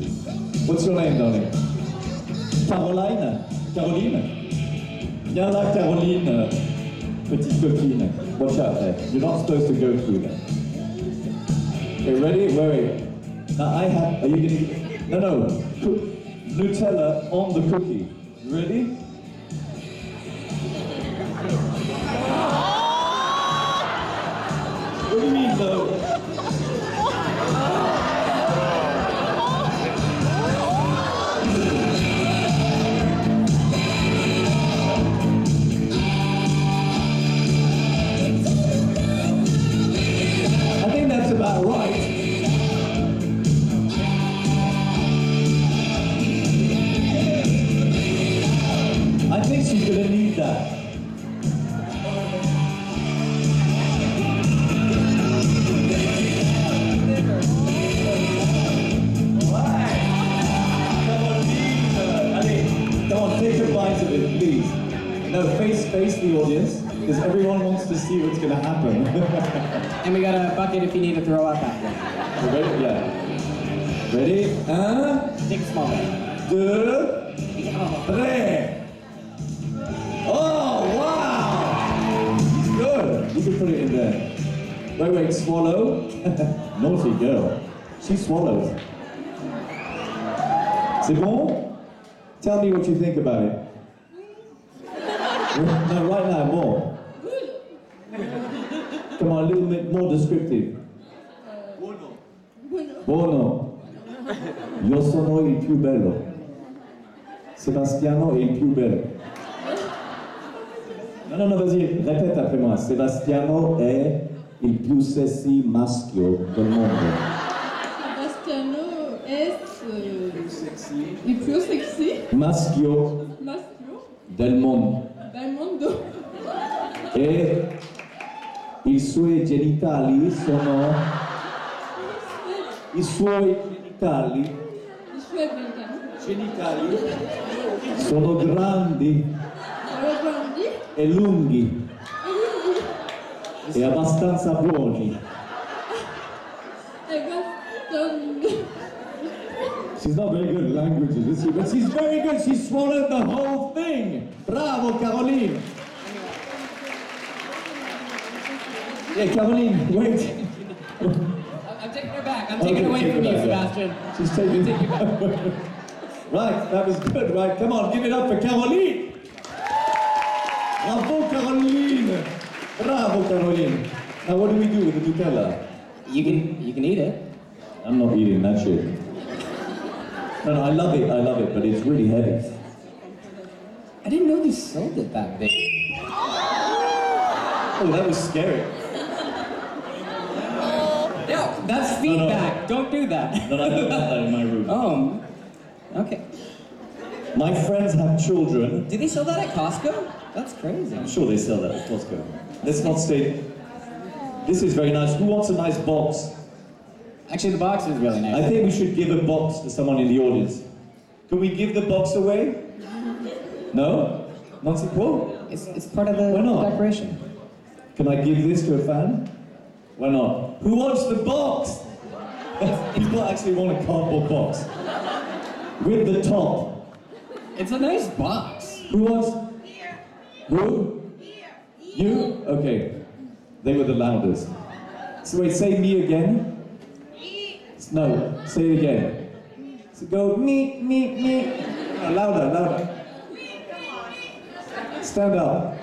N: What's your name, darling? Caroline. Caroline. Yeah, like Caroline. Petite coquine. Watch out there. You're not supposed to go through that. Okay, ready? Wait. Now I have. Are you getting? No. Nutella on the cookie. You ready? What do you mean, though? I think that's about right. I think she's gonna need that. Come on, take a bite of it, please. No, face the audience, because everyone wants to see what's gonna happen.
M: And we got a bucket if you need to throw up after.
N: You ready? Yeah. Ready?
M: Take a small bit.
N: 2, 3. Oh, wow! Good. You can put it in there. Wait, swallow. Naughty girl. She swallows. C'est bon? Tell me what you think about it. No, right now, more. Come on, a little bit more descriptive. Buono. Io sono il più bello. Sebastiano è il più bello. No, vas-y, répète après moi. Sebastiano è il più sexy maschio del mondo.
E: Sebastiano è il più sexy
N: Maschio del mondo.
E: del mondo.
N: E i suoi genitali sono... I suoi genitali sono grandi e lunghi e abbastanza buoni. She's not very good at languages, is she? But she's very good. She swallowed the whole thing. Bravo, Caroline. Yeah, Caroline, wait.
M: I'm taking her back. I'm taking away from you, Sebastian.
N: She's taking it back. Right, that was good, right? Come on, give it up for Caroline. Bravo, Caroline. Bravo, Caroline. Now, what do we do with the Nutella?
M: You can eat it.
N: I'm not eating that shit. No, I love it, but it's really heavy.
M: I didn't know they sold it that big.
N: Oh, that was scary.
M: No, that's feedback. Don't do that.
N: No, I don't have that in my room.
M: Oh, okay.
N: My friends have children.
M: Do they sell that at Costco? That's crazy.
N: I'm sure they sell that at Costco. Let's not stay. This is very nice. Who wants a nice box?
M: Actually, the box is really nice.
N: I think we should give a box to someone in the audience. Can we give the box away? No? Not so cool?
M: It's part of the
N: Why not?
M: decoration.
N: Can I give this to a fan? Why not? Who wants the box? People actually want a cardboard box. With the top.
M: It's a nice box.
N: Who wants? Who? You? Okay. They were the loudest. So wait, say me again. No, say it again. So go me. No, louder. Stand up.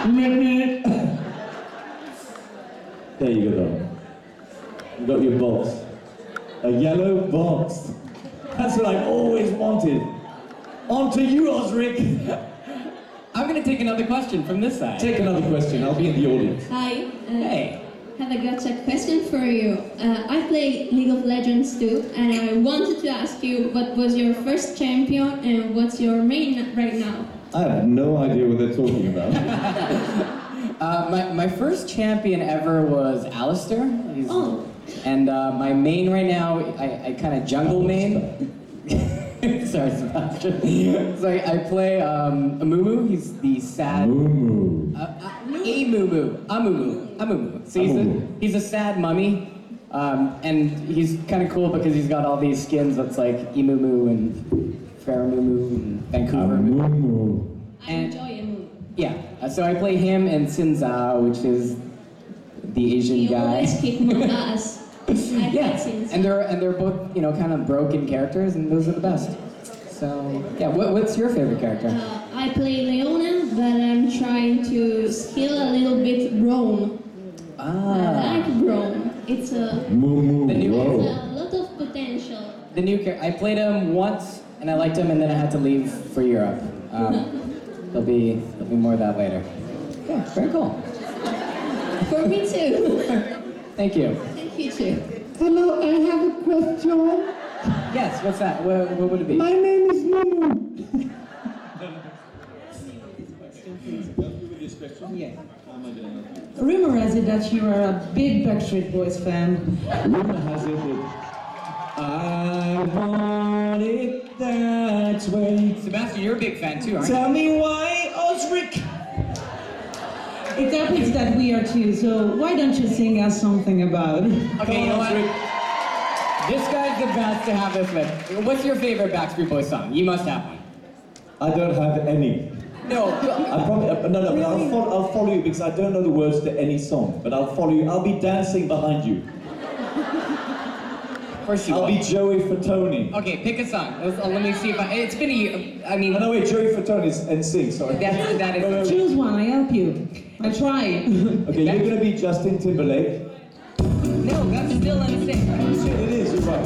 N: Me. There you go, darling. You got your box. A yellow box. That's what I've always wanted. On to you, Osric.
M: I'm going to take another question from this side.
N: Take another question. I'll be in the audience.
I: Hi.
M: Hey.
I: Have a gotcha question for you. I play League of Legends too, and I wanted to ask you what was your first champion and what's your main right now?
N: I have no idea what they're talking about.
M: My first champion ever was Alistair. And my main right now, I kind of jungle main. Sorry, Sebastian. So I play Amumu. He's the sad.
N: Amumu.
M: Amumu. So he's a sad mummy, and he's kind of cool because he's got all these skins that's like Imumu and Faramumu and Vancouver.
I: I enjoy Emu.
M: Yeah, so I play him and Sinza, which is the Asian
I: You
M: guy.
I: always kick my ass.
M: Yeah, and they're both, you know, kind of broken characters, and those are the best. So, yeah, what's your favorite character?
I: I play Leona, but I'm trying to skill a little bit Rome. I like Rome. It's a lot of potential.
M: The new character. I played him once, and I liked him, and then I had to leave for Europe. There'll be more of that later. Yeah, very cool.
I: For me too.
M: Thank you.
I: Thank you too.
B: Hello, I have a question.
M: Yes, what's that? What would it be?
B: My name is Mumu.
P: Rumor has it that you are a big Backstreet Boys fan.
N: Rumor has it that I want it that way.
M: Sebastian, you're a big fan too, aren't you?
N: Tell me why, Osric.
P: It happens that we are too, so why don't you sing us something about it?
M: Okay, you know what? This guy's the best to have this with. What's your favorite Backstreet Boys song? You must have one.
N: I don't have any.
M: No.
N: I probably, no, but I'll follow you because I don't know the words to any song, but I'll follow you. I'll be dancing behind you.
M: Of course you
N: I'll
M: will.
N: be Joey Fatone.
M: Okay, pick a song. Let me see if it's been a year. I mean.
N: No, wait, Joey Fatone is NSYNC, sorry.
M: That is.
P: Choose one, I help you. I try.
N: Okay, you're gonna be Justin Timberlake.
M: No, that's still NSYNC.
N: It is, you're right.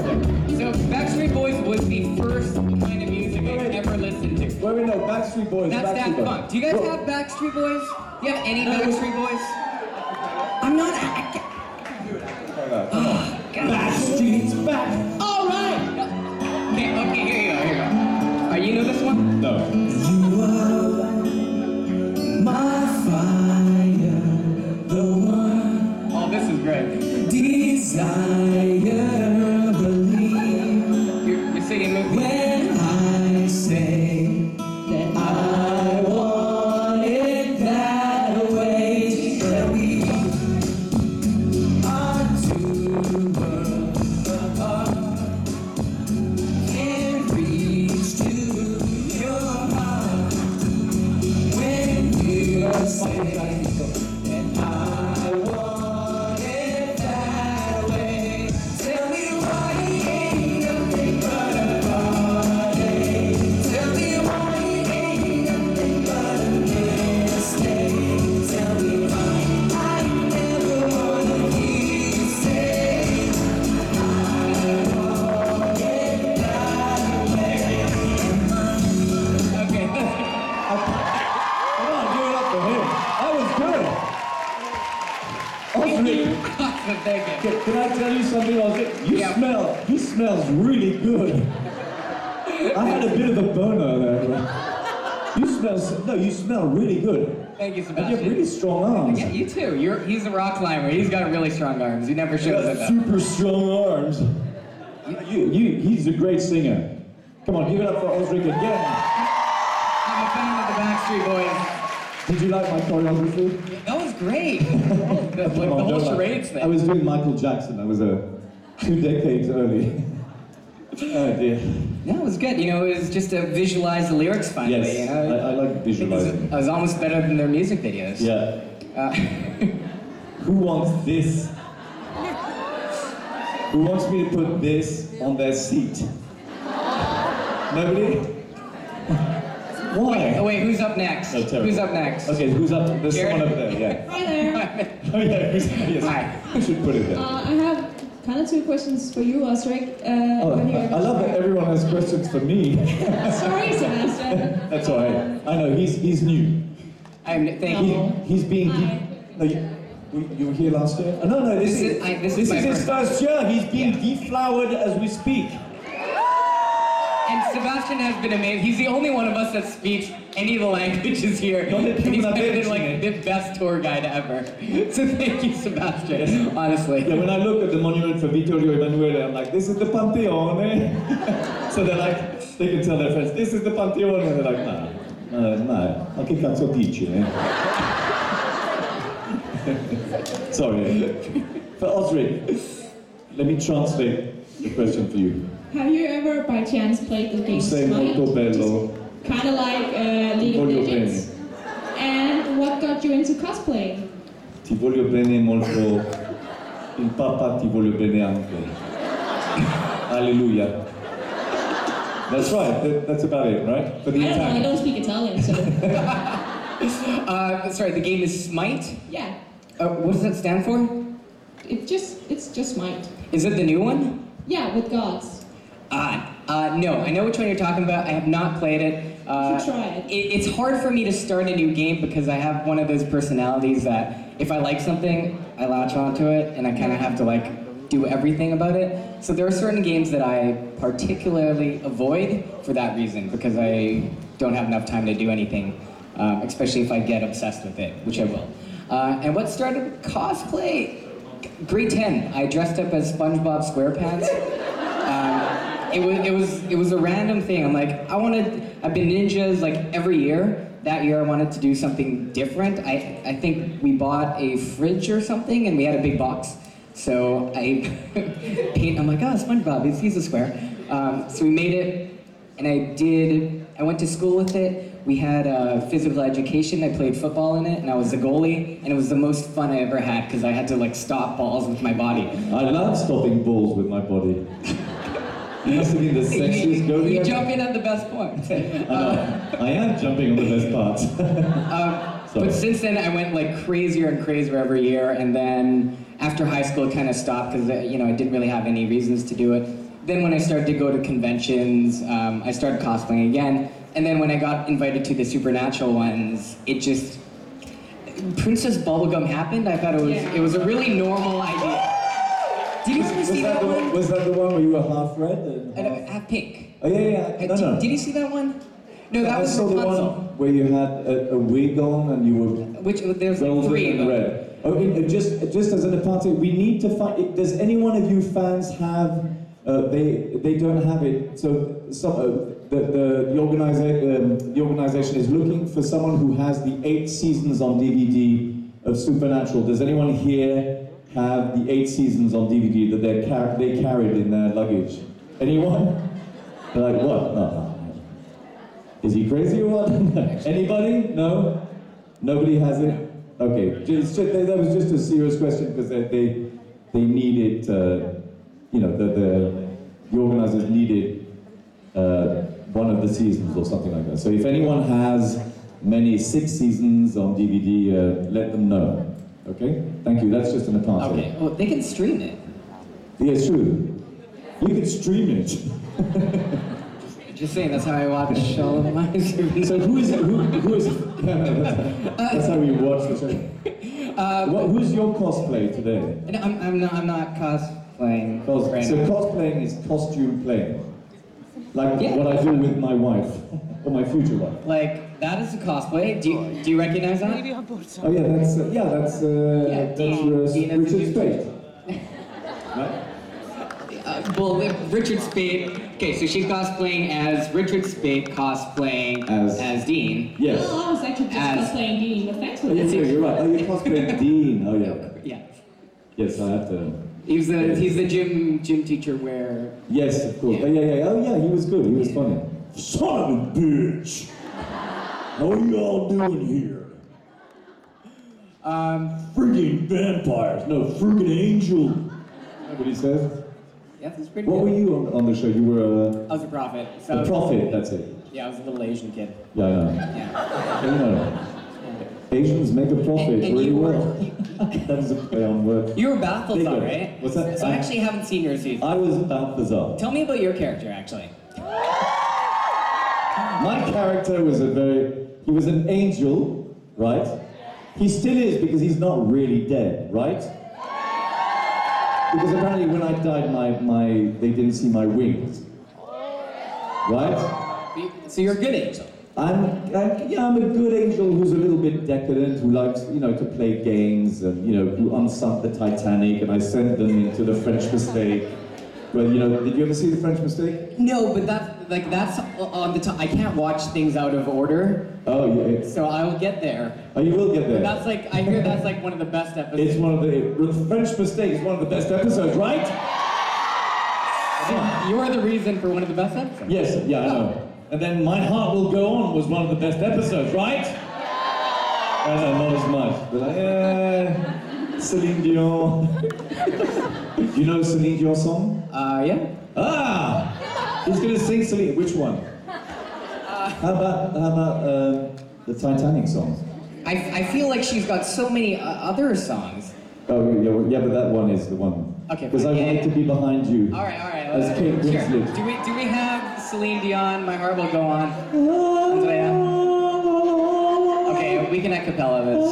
N: Yeah.
M: So Backstreet Boys was the first kind of music I ever listened to.
N: Wait, no, Backstreet Boys.
M: That's
N: Backstreet
M: Daft
N: Boys.
M: Punk. Do you guys have Backstreet Boys? Do you have any Backstreet Boys? I'm not.
N: Backstreet's back.
M: All right. Okay, here you go. You know this one?
N: No.
Q: You are my fire, the one.
M: Oh, this is great.
Q: Desire, believe.
M: You're singing with me.
Q: When I say that I want it that way, that we are two worlds apart. Can't reach to your heart when you say that I want it that way. Tell me why it ain't nothing but a party. Tell me why it ain't nothing but a mistake. Tell me why I never wanna hear you say I want it that way.
M: Okay.
N: Come on, give it up for him. That was good. Osric,
M: Thank you.
N: can I tell you something, Osric? He smells really good. I had a bit of a boner there. You smell really good.
M: Thank you,
N: And
M: Sebastian.
N: you have really strong arms.
M: Yeah, you too. He's a rock climber. He's got really strong arms. He never shows it though.
N: Super strong arms. He's a great singer. Come on, give it up for Osric again.
M: I'm a fan of the Backstreet Boys.
N: Did you like my choreography?
M: That was great. the whole charades thing.
N: I was doing Michael Jackson. I was 2 decades early. Oh dear.
M: Yeah, it was good. You know, it was just to visualize the lyrics finally.
N: Yes,
M: You know?
N: I like visualizing.
M: It was almost better than their music videos.
N: Yeah. Who wants this? Who wants me to put this on their seat? Nobody? Why?
M: Wait, who's up next?
N: No, terrible.
M: Who's up next?
N: Okay, who's up? There's
M: Jared?
N: someone over there, yeah.
I: Hi there.
N: Oh yeah, yes.
M: Hi.
N: I should put it there.
I: I have kind of 2 questions for you, Osric.
N: I love that everyone has questions for me.
I: Sorry, Sebastian.
N: That's all right. I know, he's new.
M: Thank you.
N: He's being... No, you were here last year? Oh, no, this is
M: my
N: his first year. He's being deflowered as we speak.
M: And Sebastian has been amazing. He's the only one of us that speaks any of the languages here. And he's been like the best tour guide ever. So thank you, Sebastian, honestly.
N: Yeah, when I look at the monument for Vittorio Emanuele, I'm like, this is the Pantheone. So they're like, they can tell their friends, this is the Pantheone. And they're like, no, ma che cazzo dici, eh? Sorry. For Osric, let me translate the question for you.
K: Have you ever, by chance, played the game
N: Sei molto bello.
K: Kind of like League of
N: Voglio
K: Legends? And what got you into cosplay?
N: Ti voglio bene molto. Il Papa ti voglio bene anche. Hallelujah. That's right. That's about it, right? For the
D: I don't know, I
N: Italian.
D: don't speak Italian, so.
M: Sorry, the game is Smite?
K: Yeah,
M: What does that stand for?
K: it's just Smite.
M: Is it the new one?
K: Yeah, with gods.
M: No, I know which one you're talking about. I have not played it.
K: You should try it.
M: It's hard for me to start a new game because I have one of those personalities that if I like something, I latch onto it and I kind of have to like do everything about it. So there are certain games that I particularly avoid for that reason because I don't have enough time to do anything, especially if I get obsessed with it, which I will. And what started cosplay? Grade 10. I dressed up as SpongeBob SquarePants. It was a random thing. I'm like, I've been ninjas like every year. That year I wanted to do something different. I think we bought a fridge or something and we had a big box. So I I'm like, oh, SpongeBob, he's a square. So we made it and I went to school with it. We had physical education. I played football in it and I was the goalie and it was the most fun I ever had because I had to like stop balls with my body.
N: I love stopping balls with my body. You must have been the sexiest goalie.
M: You jump in at the best point.
N: I am jumping on the best parts.
M: But since then, I went like crazier and crazier every year, and then after high school, it kind of stopped because I didn't really have any reasons to do it. Then when I started to go to conventions, I started cosplaying again, and then when I got invited to the supernatural ones, it just Princess Bubblegum happened. I thought it was a really normal idea. Did you see that one?
N: Was that the one where you were half red? And
M: half pink.
N: Oh yeah. No.
M: Did you see that one? No, that
N: I
M: was
N: saw the
M: Rapunzel.
N: one where you had a wig on and you were
M: there's like
N: golden
M: 3 of
N: and
M: them.
N: red. Oh, just as an apartment, we need to find. Does any one of you fans have? They don't have it. So the organization is looking for someone who has the 8 seasons on DVD of Supernatural. Does anyone here have the 8 seasons on DVD that they carried in their luggage? Anyone? They're like, what? No. Is he crazy or what? Anybody? No? Nobody has it? Okay. That was just a serious question because they needed, the organizers needed one of the seasons or something like that. So if anyone has many 6 seasons on DVD, let them know. Okay? Thank you. That's just an apartment.
M: Okay. Well, they can stream it.
N: Yeah, it's true. You can stream it.
M: Just saying, that's how I watch all of my series.
N: So who is? That's how we watch the show. Who's your cosplay today?
M: No, I'm not cosplaying.
N: So cosplaying is costume playing, like what I do with my wife or my future wife.
M: Like that is a cosplay. Do you recognize that?
N: Oh yeah, that's Richard Spade. Right?
M: Well, Richard Spade. Okay, so she's cosplaying as Richard Spade, cosplaying as Dean.
N: Yes.
D: Oh, I was actually just cosplaying Dean, but thanks for
N: Oh,
D: that.
N: yeah, you're right. Oh, you're cosplaying Dean. Oh yeah.
M: Yeah.
N: Yes, I have to.
M: He's the gym teacher where.
N: Yes, of course.
M: Yeah.
N: Yeah. Oh yeah, he was good. He was funny. Son of a bitch! How are y'all doing here? Friggin' vampires, no friggin' angel. That's what he says.
M: Yeah, that's pretty
N: What
M: good.
N: were you on the show? You were
M: I was a prophet. So
N: a prophet, that's it.
M: Yeah, I was a little Asian kid.
N: Yeah, I know.
M: Yeah.
N: You know. Asians make a profit
M: And
N: really
M: you were-
N: well. That is a play on words.
M: You were Balthazar,
N: Bigger.
M: right?
N: What's that?
M: So I actually haven't seen your season.
N: I was Balthazar.
M: Tell me about your character, actually.
N: My character was he was an angel, right? He still is because he's not really dead, right? Because apparently when I died, they didn't see my wings. Right?
M: So you're a good angel.
N: I'm a good angel who's a little bit decadent, who likes, to play games and, who unsunk the Titanic and I sent them into the French Mistake. Well, did you ever see the French Mistake?
M: No, but like that's on the top. I can't watch things out of order.
N: Oh, yeah.
M: So I will get there.
N: Oh, you will get there.
M: But that's like, I hear that's like one of the best episodes.
N: It's one of the French Mistake is one of the best episodes, right?
M: So you're the reason for one of the best episodes?
N: Yes, yeah, I know. And then My Heart Will Go On was one of the best episodes, right? Not as much. But Celine Dion. You know Celine Dion song?
M: Yeah.
N: Ah! He's gonna sing Celine. Which one? How about the Titanic song?
M: I feel like she's got so many other songs.
N: Oh, yeah, but that one is the one.
M: Okay.
N: Because I wanted to be behind you.
M: All right.
N: As Kate Winslet.
M: Sure. Do we have Celine Dion? My Heart Will Go On. Okay, we can a cappella this.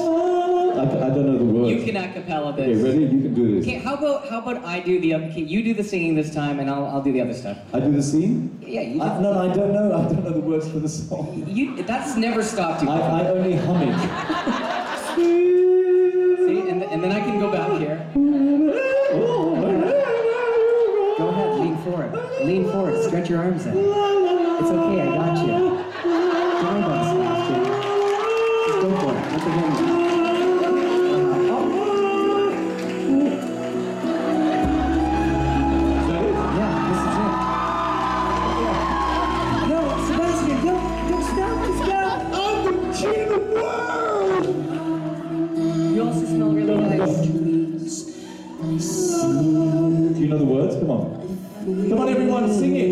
N: I don't know the words.
M: You can a cappella this.
N: Okay, ready? You can do this.
M: Okay, how about I do the okay, you do the singing this time, and I'll do the other stuff.
N: I do the scene?
M: Yeah, you do.
N: No, I don't know. I don't know the words for the song.
M: That's never stopped you.
N: I only hum it.
M: See, and then I can go back here. Go ahead, lean forward. Lean forward, stretch your arms out. It's okay, I got you. Don't go, Sebastian. Just go for it. Once again. Yeah, this is it. No, Sebastian, don't stop, just go.
N: I'm the king of the world!
M: You also smell really nice.
N: Do you know the words? Come on. Come on, everyone, sing it.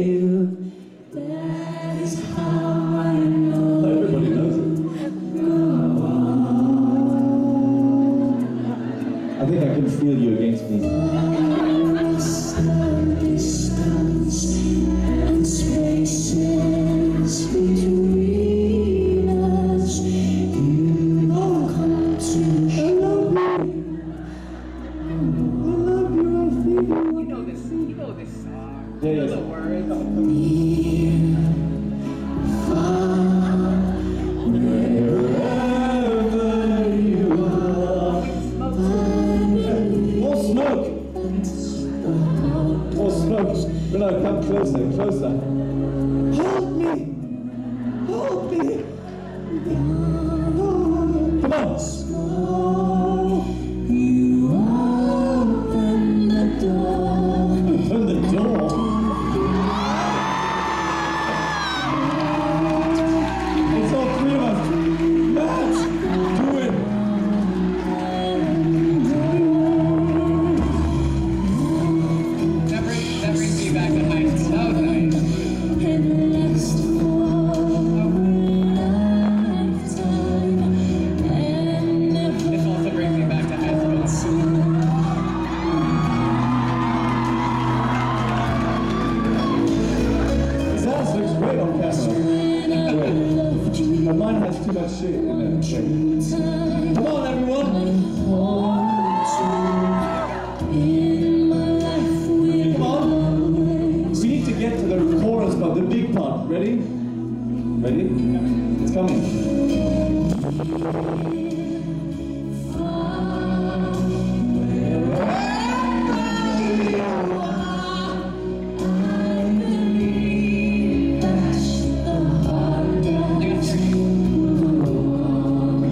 N: Everybody knows it. I think I can feel you against me. No, come closer, closer. Hold me! Hold me! Come on! You open the door. Open the door? It's all three of us. Matt, do it!
M: That brings me back to high school. That was nice. This also brings me back to high school.
N: His ass looks great on camera. But mine has too much shit in it. Come on, everyone! Come on! We need to get to the chorus part, the big part. Ready? Ready? It's coming.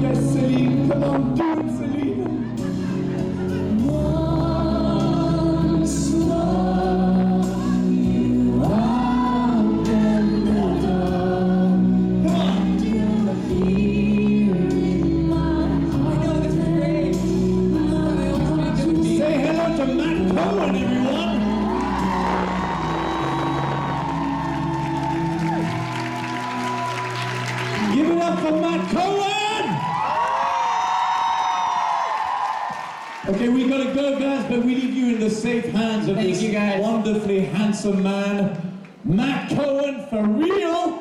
N: Yes, Celine, come on, do it, Celine. Once more, you open the door. Come on, say hello to Matt Cohen, everyone. Give it up for Matt Cohen! Okay, we gotta go, guys, but we leave you in the safe hands of this wonderfully handsome man, Matt Cohen, for real!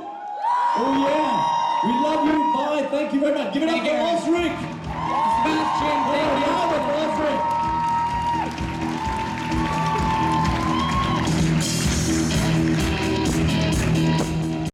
N: Oh yeah! We love you, bye, thank you very much. Give it up for Osric!